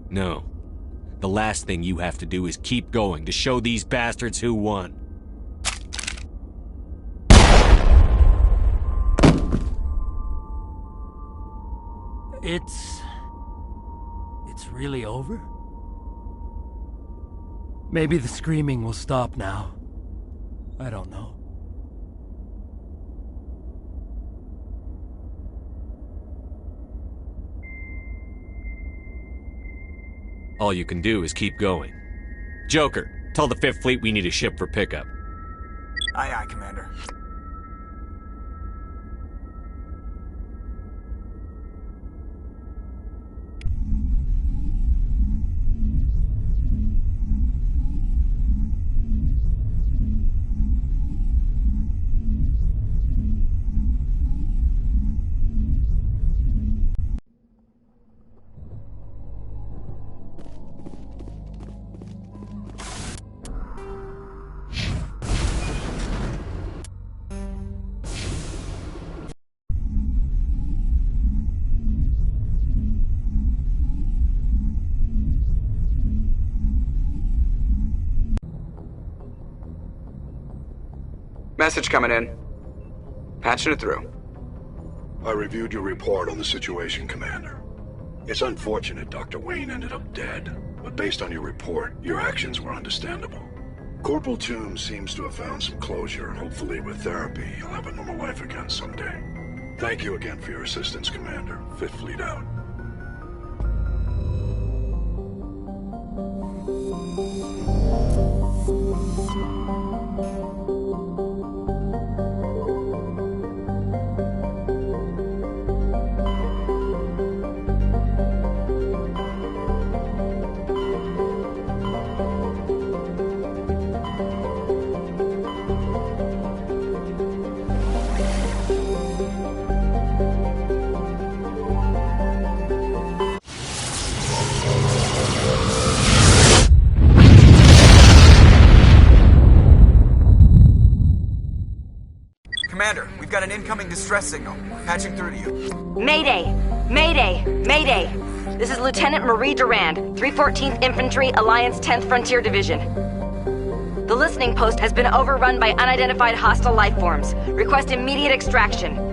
No. The last thing you have to do is keep going to show these bastards who won. It's really over? Maybe the screaming will stop now. I don't know. All you can do is keep going. Joker, tell the 5th Fleet we need a ship for pickup. Aye, aye, Commander. Message coming in. Patching it through. I reviewed your report on the situation, Commander. It's unfortunate Dr. Wayne ended up dead, but based on your report, your actions were understandable. Corporal Toombs seems to have found some closure, and hopefully with therapy, he'll have a normal life again someday. Thank you again for your assistance, Commander. 5th Fleet out. Commander, we've got an incoming distress signal. Patching through to you. Mayday! Mayday! Mayday! This is Lieutenant Marie Durand, 314th Infantry, Alliance 10th Frontier Division. The listening post has been overrun by unidentified hostile life forms. Request immediate extraction.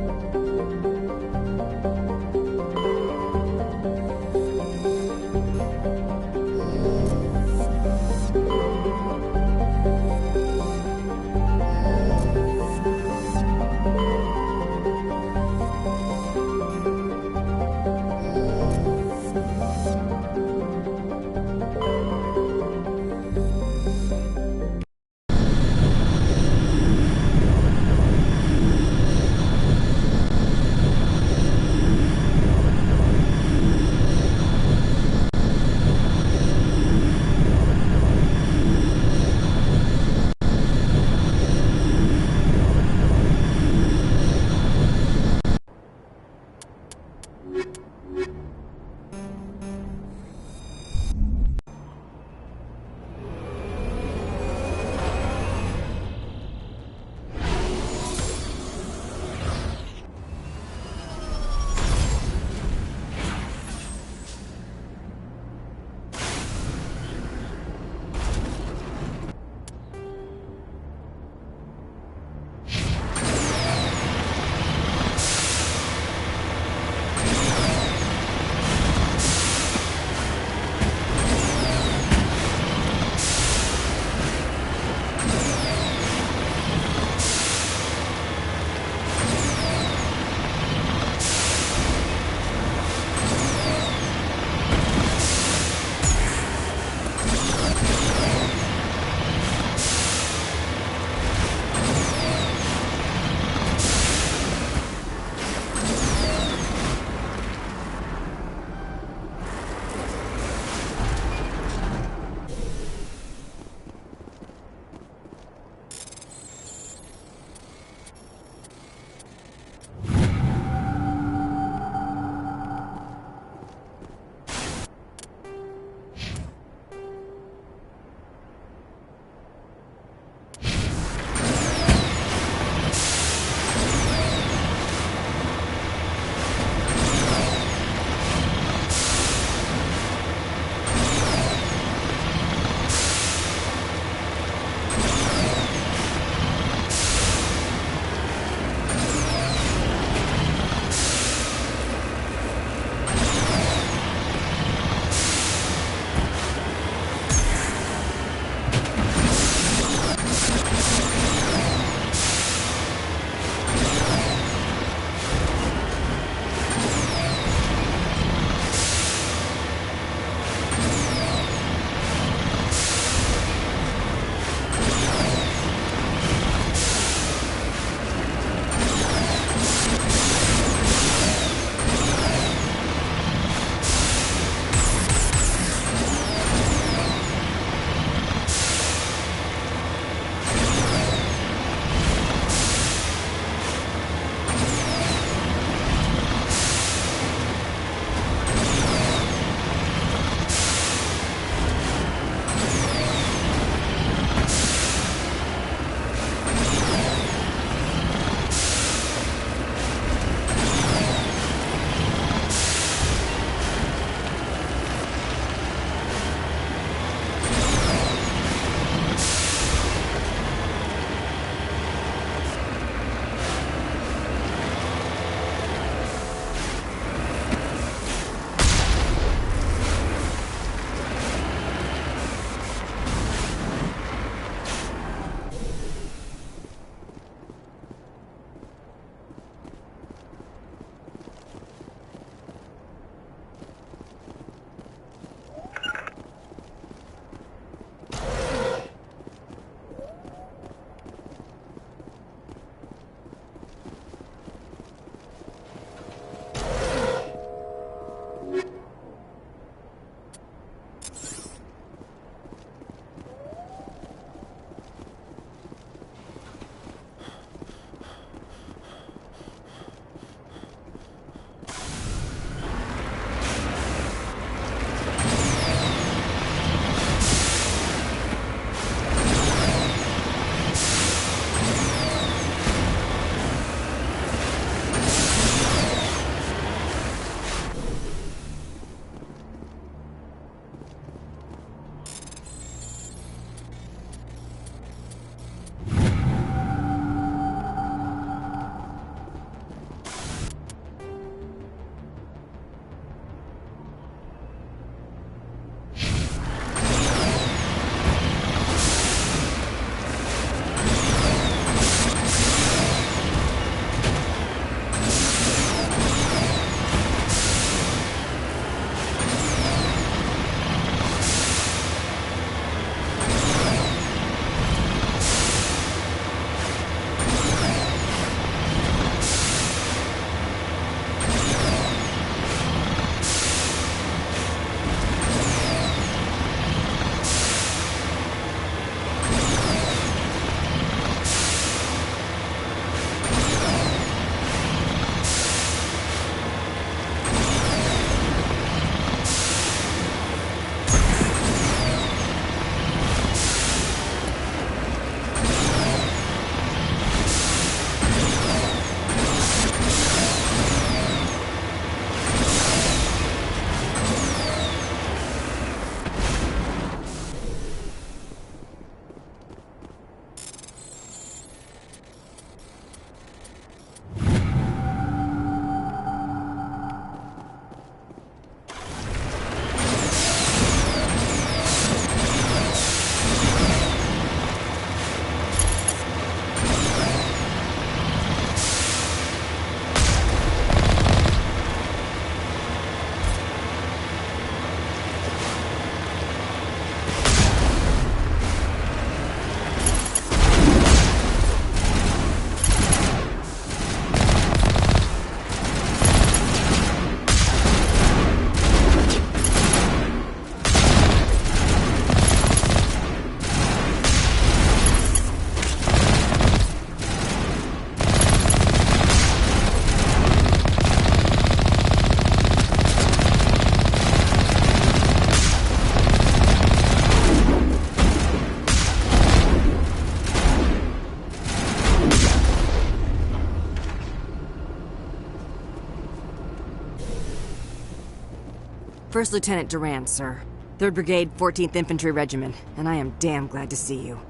First Lieutenant Durand, sir. 3rd Brigade, 14th Infantry Regiment, and I am damn glad to see you.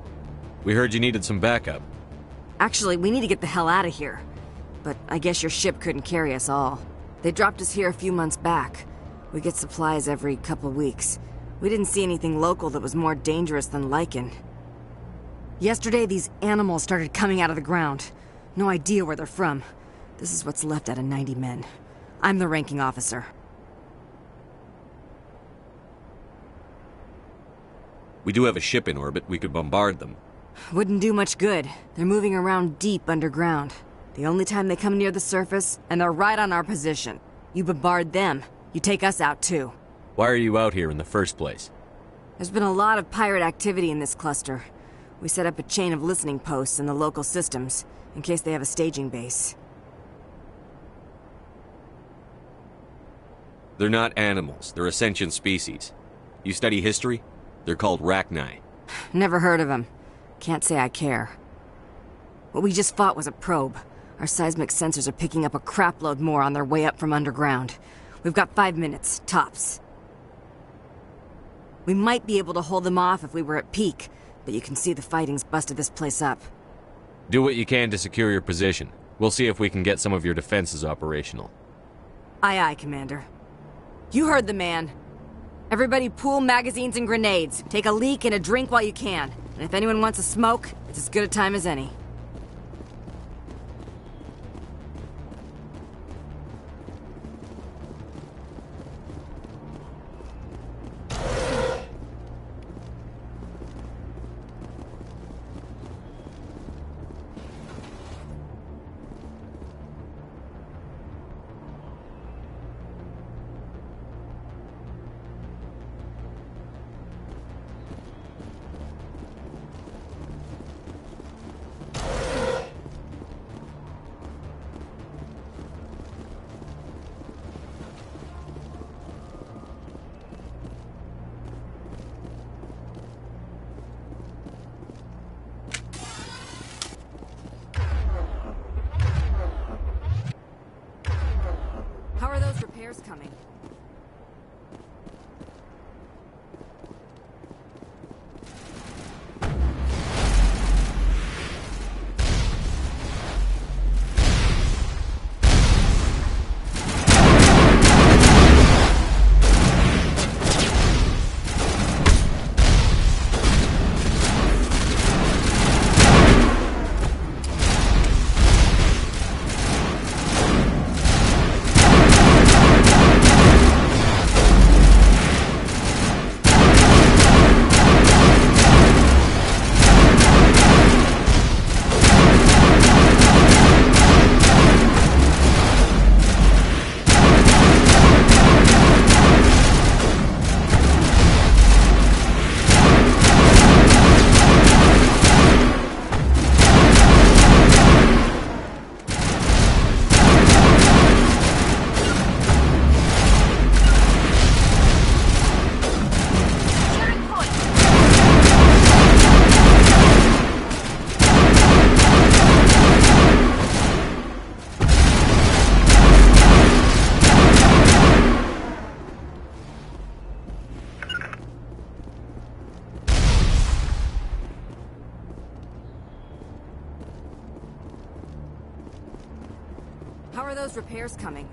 We heard you needed some backup. Actually, we need to get the hell out of here. But I guess your ship couldn't carry us all. They dropped us here a few months back. We get supplies every couple weeks. We didn't see anything local that was more dangerous than Lycan. Yesterday, these animals started coming out of the ground. No idea where they're from. This is what's left out of 90 men. I'm the ranking officer. We do have a ship in orbit. We could bombard them. Wouldn't do much good. They're moving around deep underground. The only time they come near the surface, and they're right on our position. You bombard them, you take us out too. Why are you out here in the first place? There's been a lot of pirate activity in this cluster. We set up a chain of listening posts in the local systems, in case they have a staging base. They're not animals. They're a sentient species. You study history? They're called Rachni. Never heard of them. Can't say I care. What we just fought was a probe. Our seismic sensors are picking up a crapload more on their way up from underground. We've got 5 minutes, tops. We might be able to hold them off if we were at peak, but you can see the fighting's busted this place up. Do what you can to secure your position. We'll see if we can get some of your defenses operational. Aye, aye, Commander. You heard the man. Everybody pool magazines and grenades. Take a leak and a drink while you can. And if anyone wants a smoke, it's as good a time as any. How are those repairs coming? How are those repairs coming?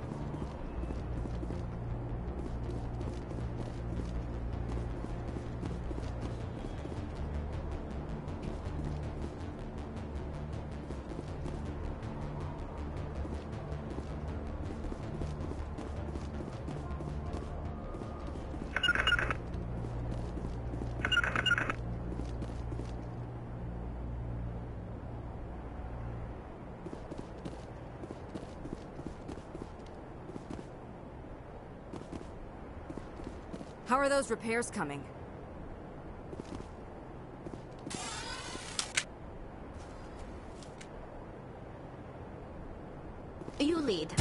How are those repairs coming? You lead.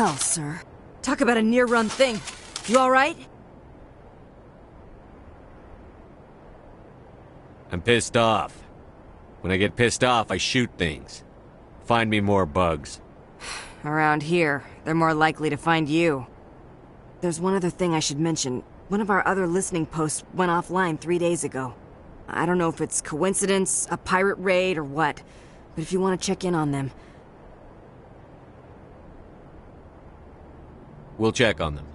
hell, sir. Talk about a near-run thing. You alright? I'm pissed off. When I get pissed off, I shoot things. Find me more bugs. Around here, they're more likely to find you. There's one other thing I should mention. One of our other listening posts went offline 3 days ago. I don't know if it's coincidence, a pirate raid, or what, but if you want to check in on them... We'll check on them.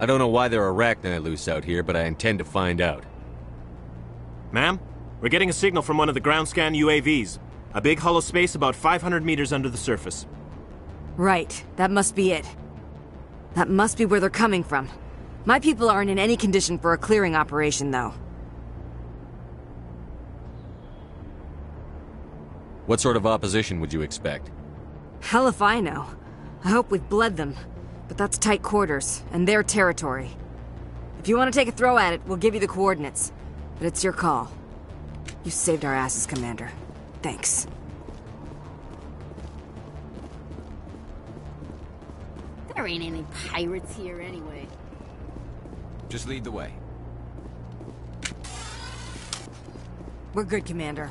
I don't know why there are arachni loose out here, but I intend to find out. Ma'am, we're getting a signal from one of the ground scan UAVs. A big hollow space about 500 meters under the surface. Right, that must be it. That must be where they're coming from. My people aren't in any condition for a clearing operation, though. What sort of opposition would you expect? Hell if I know. I hope we've bled them. But that's tight quarters, and their territory. If you want to take a throw at it, we'll give you the coordinates. But it's your call. You saved our asses, Commander. Thanks. There ain't any pirates here anyway. Just lead the way. We're good, Commander.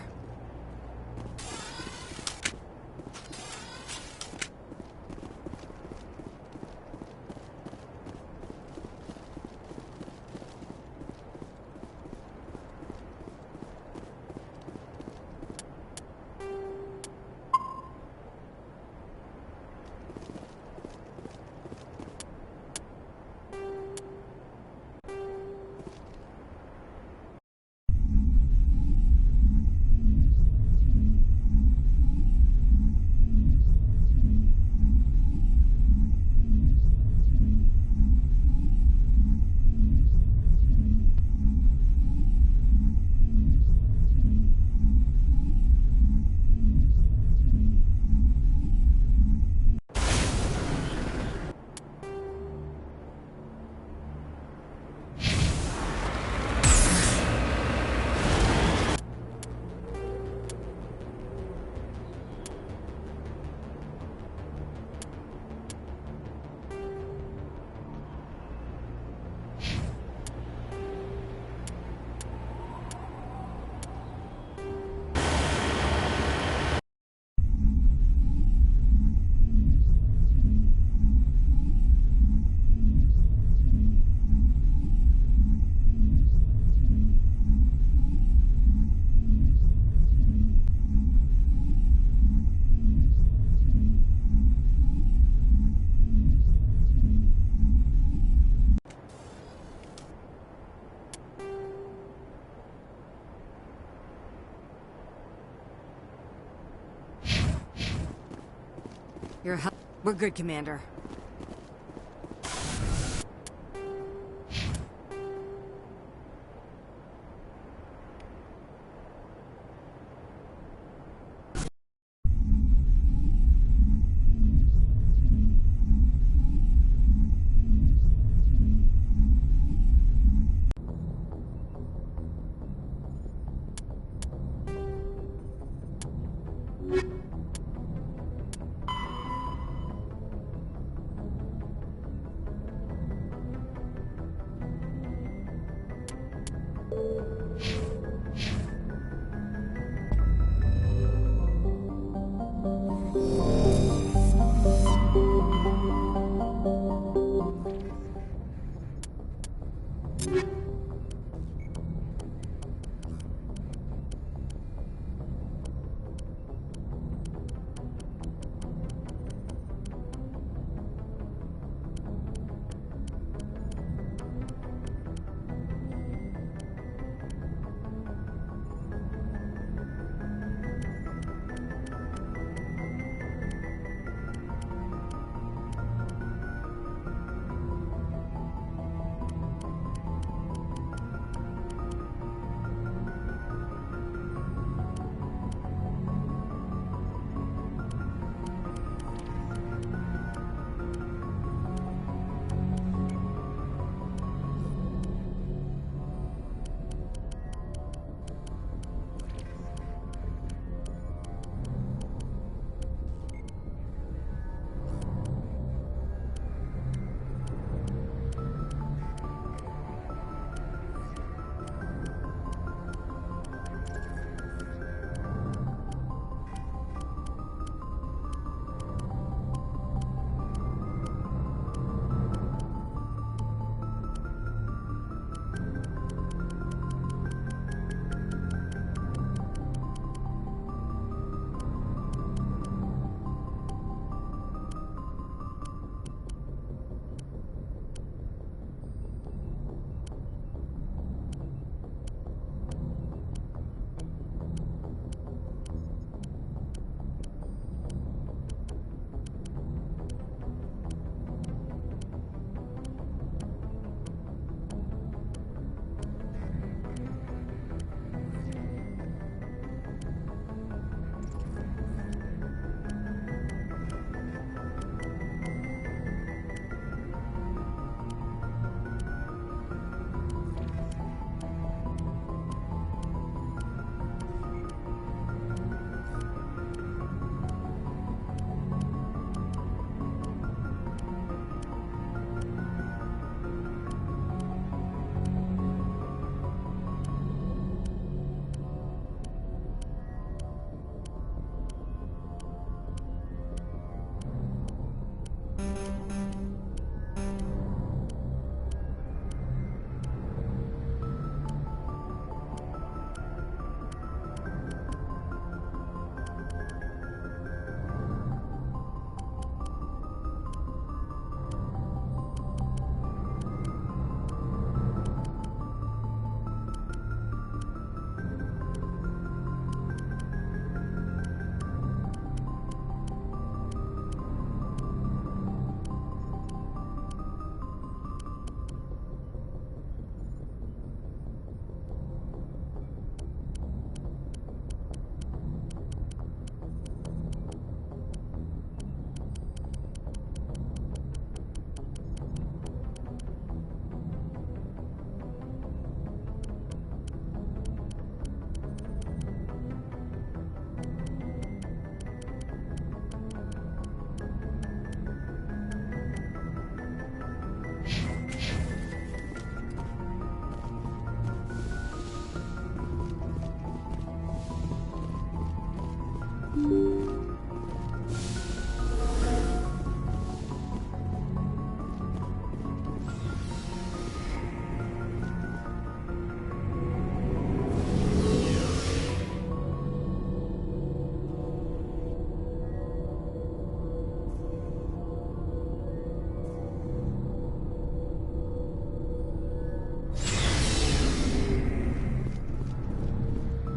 We're good, Commander.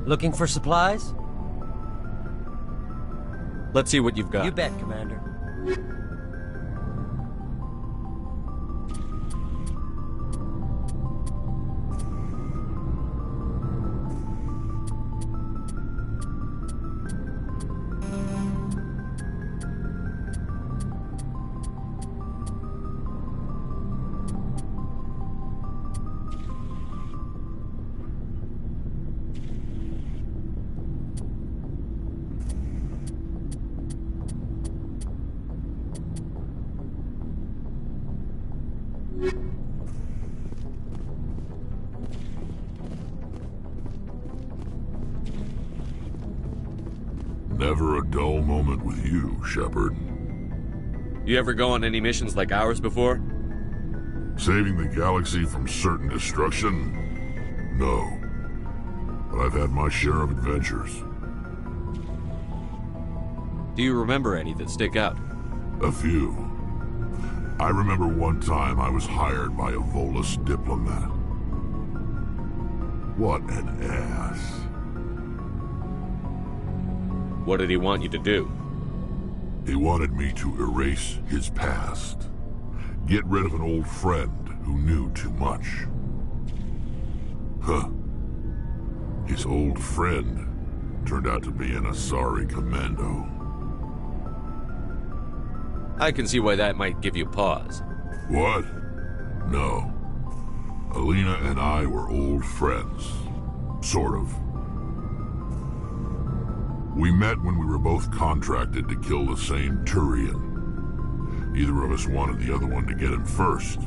Looking for supplies? Let's see what you've got. You bet, Commander. Never a dull moment with you, Shepard. You ever go on any missions like ours before? Saving the galaxy from certain destruction? No. But I've had my share of adventures. Do you remember any that stick out? A few. I remember one time I was hired by a Volus diplomat. What an ass. What did he want you to do? He wanted me to erase his past. Get rid of an old friend who knew too much. Huh. His old friend turned out to be an Asari commando. I can see why that might give you pause. What? No. Alina and I were old friends. Sort of. We met when we were both contracted to kill the same Turian. Neither of us wanted the other one to get him first.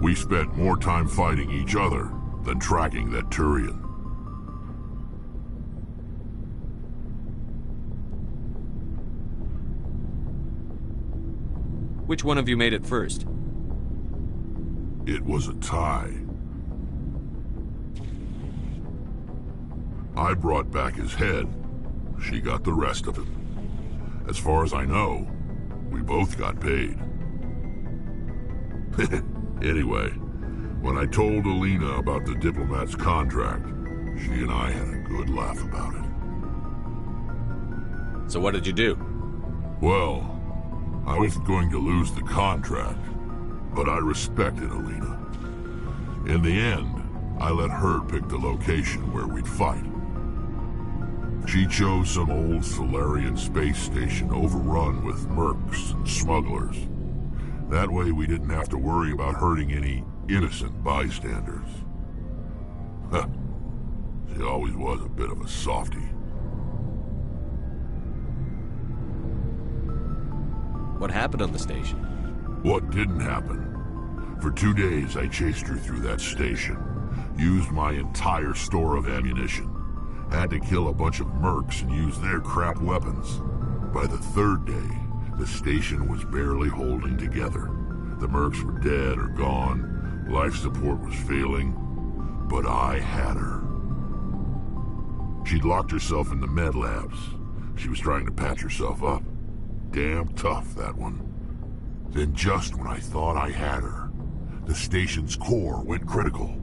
We spent more time fighting each other than tracking that Turian. Which one of you made it first? It was a tie. I brought back his head. She got the rest of him. As far as I know, we both got paid. Anyway, when I told Alina about the diplomat's contract, she and I had a good laugh about it. So what did you do? Well, I wasn't going to lose the contract, but I respected Alina. In the end, I let her pick the location where we'd fight. She chose some old Solarian space station overrun with mercs and smugglers. That way we didn't have to worry about hurting any innocent bystanders. Huh. She always was a bit of a softie. What happened on the station? What didn't happen? For 2 days I chased her through that station. Used my entire store of ammunition. Had to kill a bunch of mercs and use their crap weapons. By the 3rd day, the station was barely holding together. The mercs were dead or gone, life support was failing, but I had her. She'd locked herself in the med labs. She was trying to patch herself up. Damn tough, that one. Then just when I thought I had her, the station's core went critical.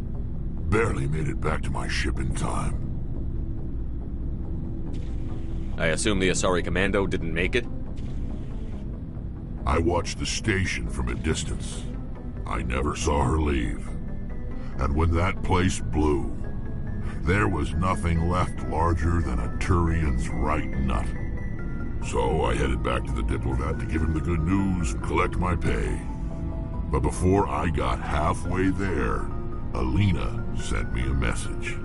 Barely made it back to my ship in time. I assume the Asari Commando didn't make it? I watched the station from a distance. I never saw her leave. And when that place blew, there was nothing left larger than a Turian's right nut. So I headed back to the diplomat to give him the good news and collect my pay. But before I got halfway there, Alina sent me a message.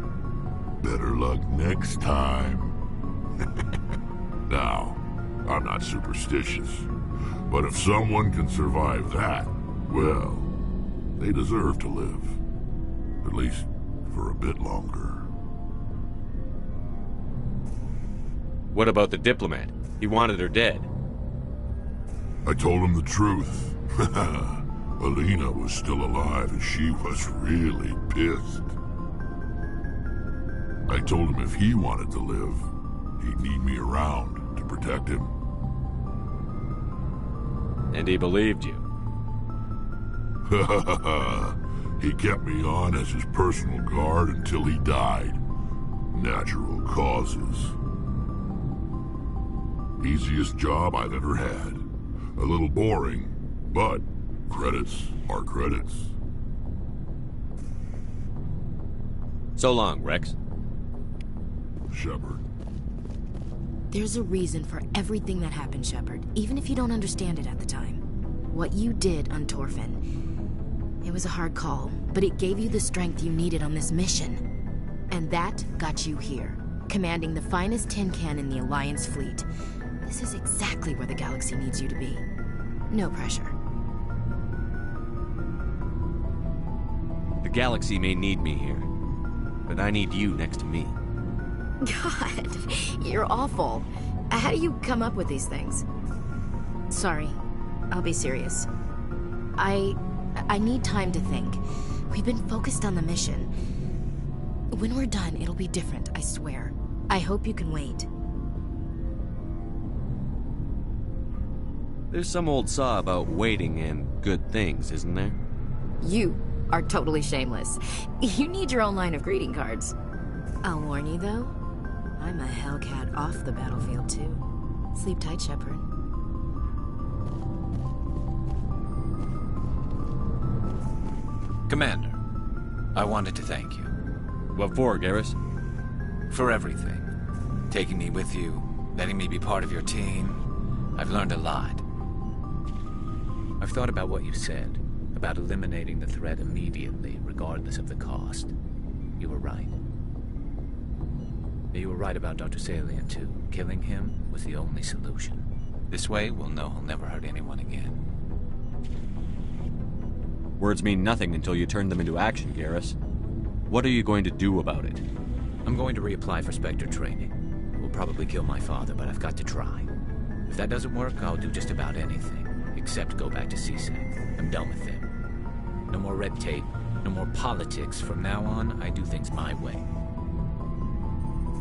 Better luck next time. Now, I'm not superstitious, but if someone can survive that, well, they deserve to live. At least for a bit longer. What about the diplomat? He wanted her dead. I told him the truth. Alina was still alive and she was really pissed. I told him if he wanted to live, he'd need me around to protect him. And he believed you. He kept me on as his personal guard until he died. Natural causes. Easiest job I've ever had. A little boring, but credits are credits. So long, Rex. Shepard. There's a reason for everything that happened, Shepard, even if you don't understand it at the time. What you did on Torfin. It was a hard call, but it gave you the strength you needed on this mission. And that got you here, commanding the finest tin can in the Alliance fleet. This is exactly where the galaxy needs you to be. No pressure. The galaxy may need me here, but I need you next to me. God, you're awful. How do you come up with these things? Sorry, I'll be serious. I need time to think. We've been focused on the mission. When we're done, it'll be different, I swear. I hope you can wait. There's some old saw about waiting and good things, isn't there? You are totally shameless. You need your own line of greeting cards. I'll warn you, though. I'm a Hellcat off the battlefield, too. Sleep tight, Shepard. Commander, I wanted to thank you. What for, Garrus? For everything. Taking me with you, letting me be part of your team. I've learned a lot. I've thought about what you said, about eliminating the threat immediately, regardless of the cost. You were right. You were right about Dr. Salian, too. Killing him was the only solution. This way, we'll know he'll never hurt anyone again. Words mean nothing until you turn them into action, Garrus. What are you going to do about it? I'm going to reapply for Spectre training. It will probably kill my father, but I've got to try. If that doesn't work, I'll do just about anything, except go back to CSEC. I'm done with them. No more red tape, no more politics. From now on, I do things my way.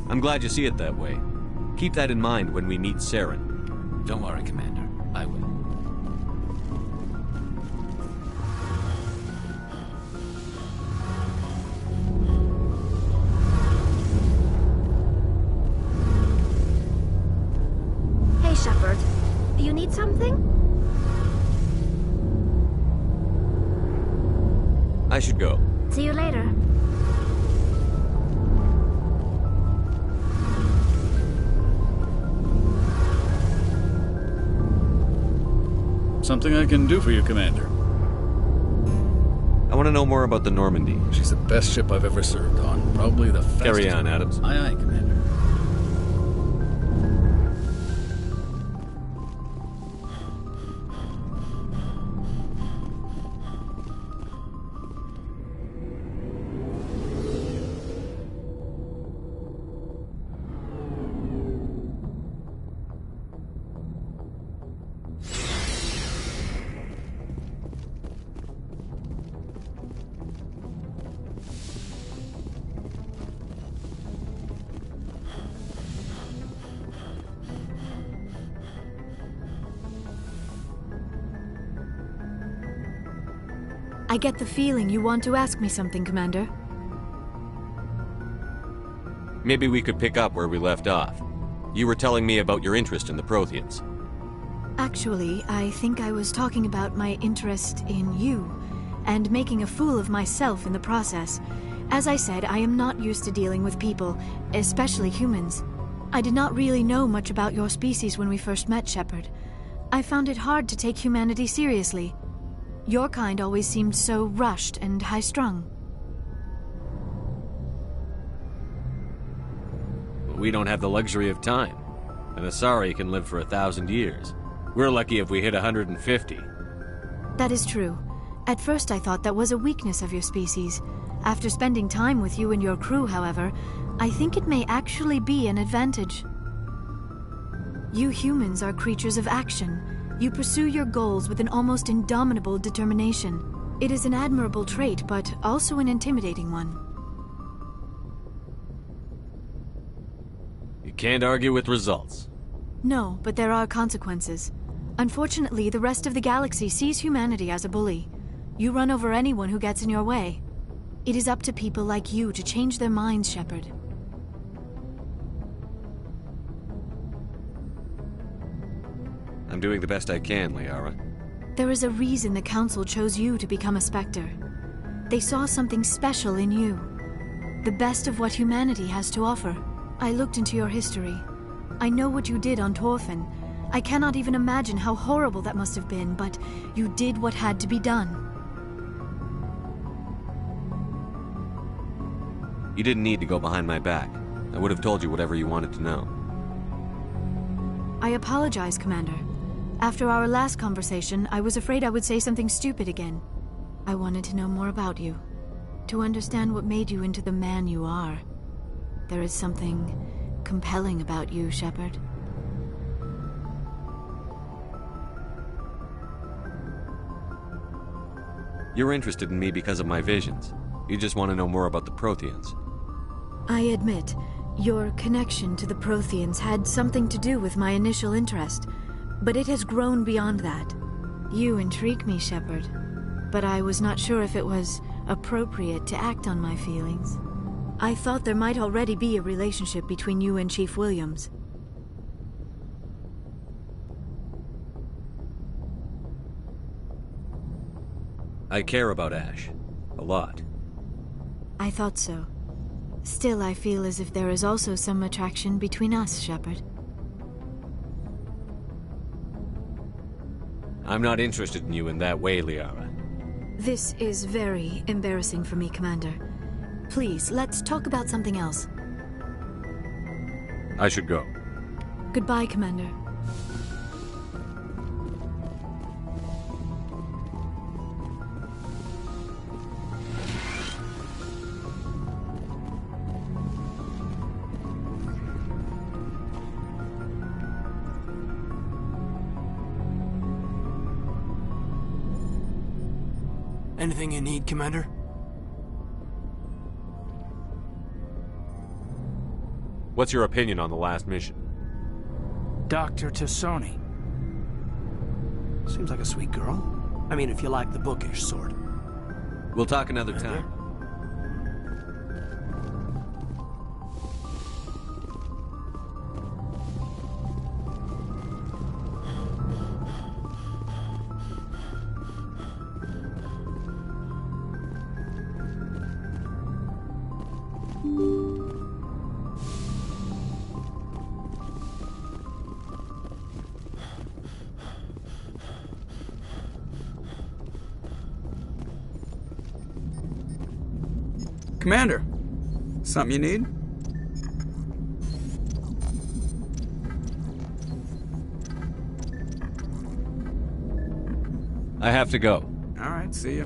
I'm glad you see it that way. Keep that in mind when we meet Saren. Don't worry, Commander. I will. Hey, Shepard. Do you need something? I should go. See you later. Something I can do for you, Commander. I want to know more about the Normandy. She's the best ship I've ever served on. Probably the fastest. Carry on, Adams. Aye, aye, Commander. I get the feeling you want to ask me something, Commander. Maybe we could pick up where we left off. You were telling me about your interest in the Protheans. Actually, I think I was talking about my interest in you, and making a fool of myself in the process. As I said, I am not used to dealing with people, especially humans. I did not really know much about your species when we first met, Shepard. I found it hard to take humanity seriously. Your kind always seemed so rushed and high-strung. We don't have the luxury of time. An Asari can live for 1,000 years. We're lucky if we hit 150. That is true. At first I thought that was a weakness of your species. After spending time with you and your crew, however, I think it may actually be an advantage. You humans are creatures of action. You pursue your goals with an almost indomitable determination. It is an admirable trait, but also an intimidating one. You can't argue with results. No, but there are consequences. Unfortunately, the rest of the galaxy sees humanity as a bully. You run over anyone who gets in your way. It is up to people like you to change their minds, Shepard. I'm doing the best I can, Liara. There is a reason the Council chose you to become a Spectre. They saw something special in you. The best of what humanity has to offer. I looked into your history. I know what you did on Torfin. I cannot even imagine how horrible that must have been, but you did what had to be done. You didn't need to go behind my back. I would have told you whatever you wanted to know. I apologize, Commander. After our last conversation, I was afraid I would say something stupid again. I wanted to know more about you. To understand what made you into the man you are. There is something compelling about you, Shepard. You're interested in me because of my visions. You just want to know more about the Protheans. I admit, your connection to the Protheans had something to do with my initial interest, but it has grown beyond that. You intrigue me, Shepard, but I was not sure if it was appropriate to act on my feelings. I thought there might already be a relationship between you and Chief Williams. I care about Ash. A lot. I thought so. Still, I feel as if there is also some attraction between us, Shepard. I'm not interested in you in that way, Liara. This is very embarrassing for me, Commander. Please, let's talk about something else. I should go. Goodbye, Commander. Anything you need, Commander? What's your opinion on the last mission? Dr. T'Soni. Seems like a sweet girl. I mean, if you like the bookish sort. We'll talk another time. Commander, something you need? I have to go. All right, see ya.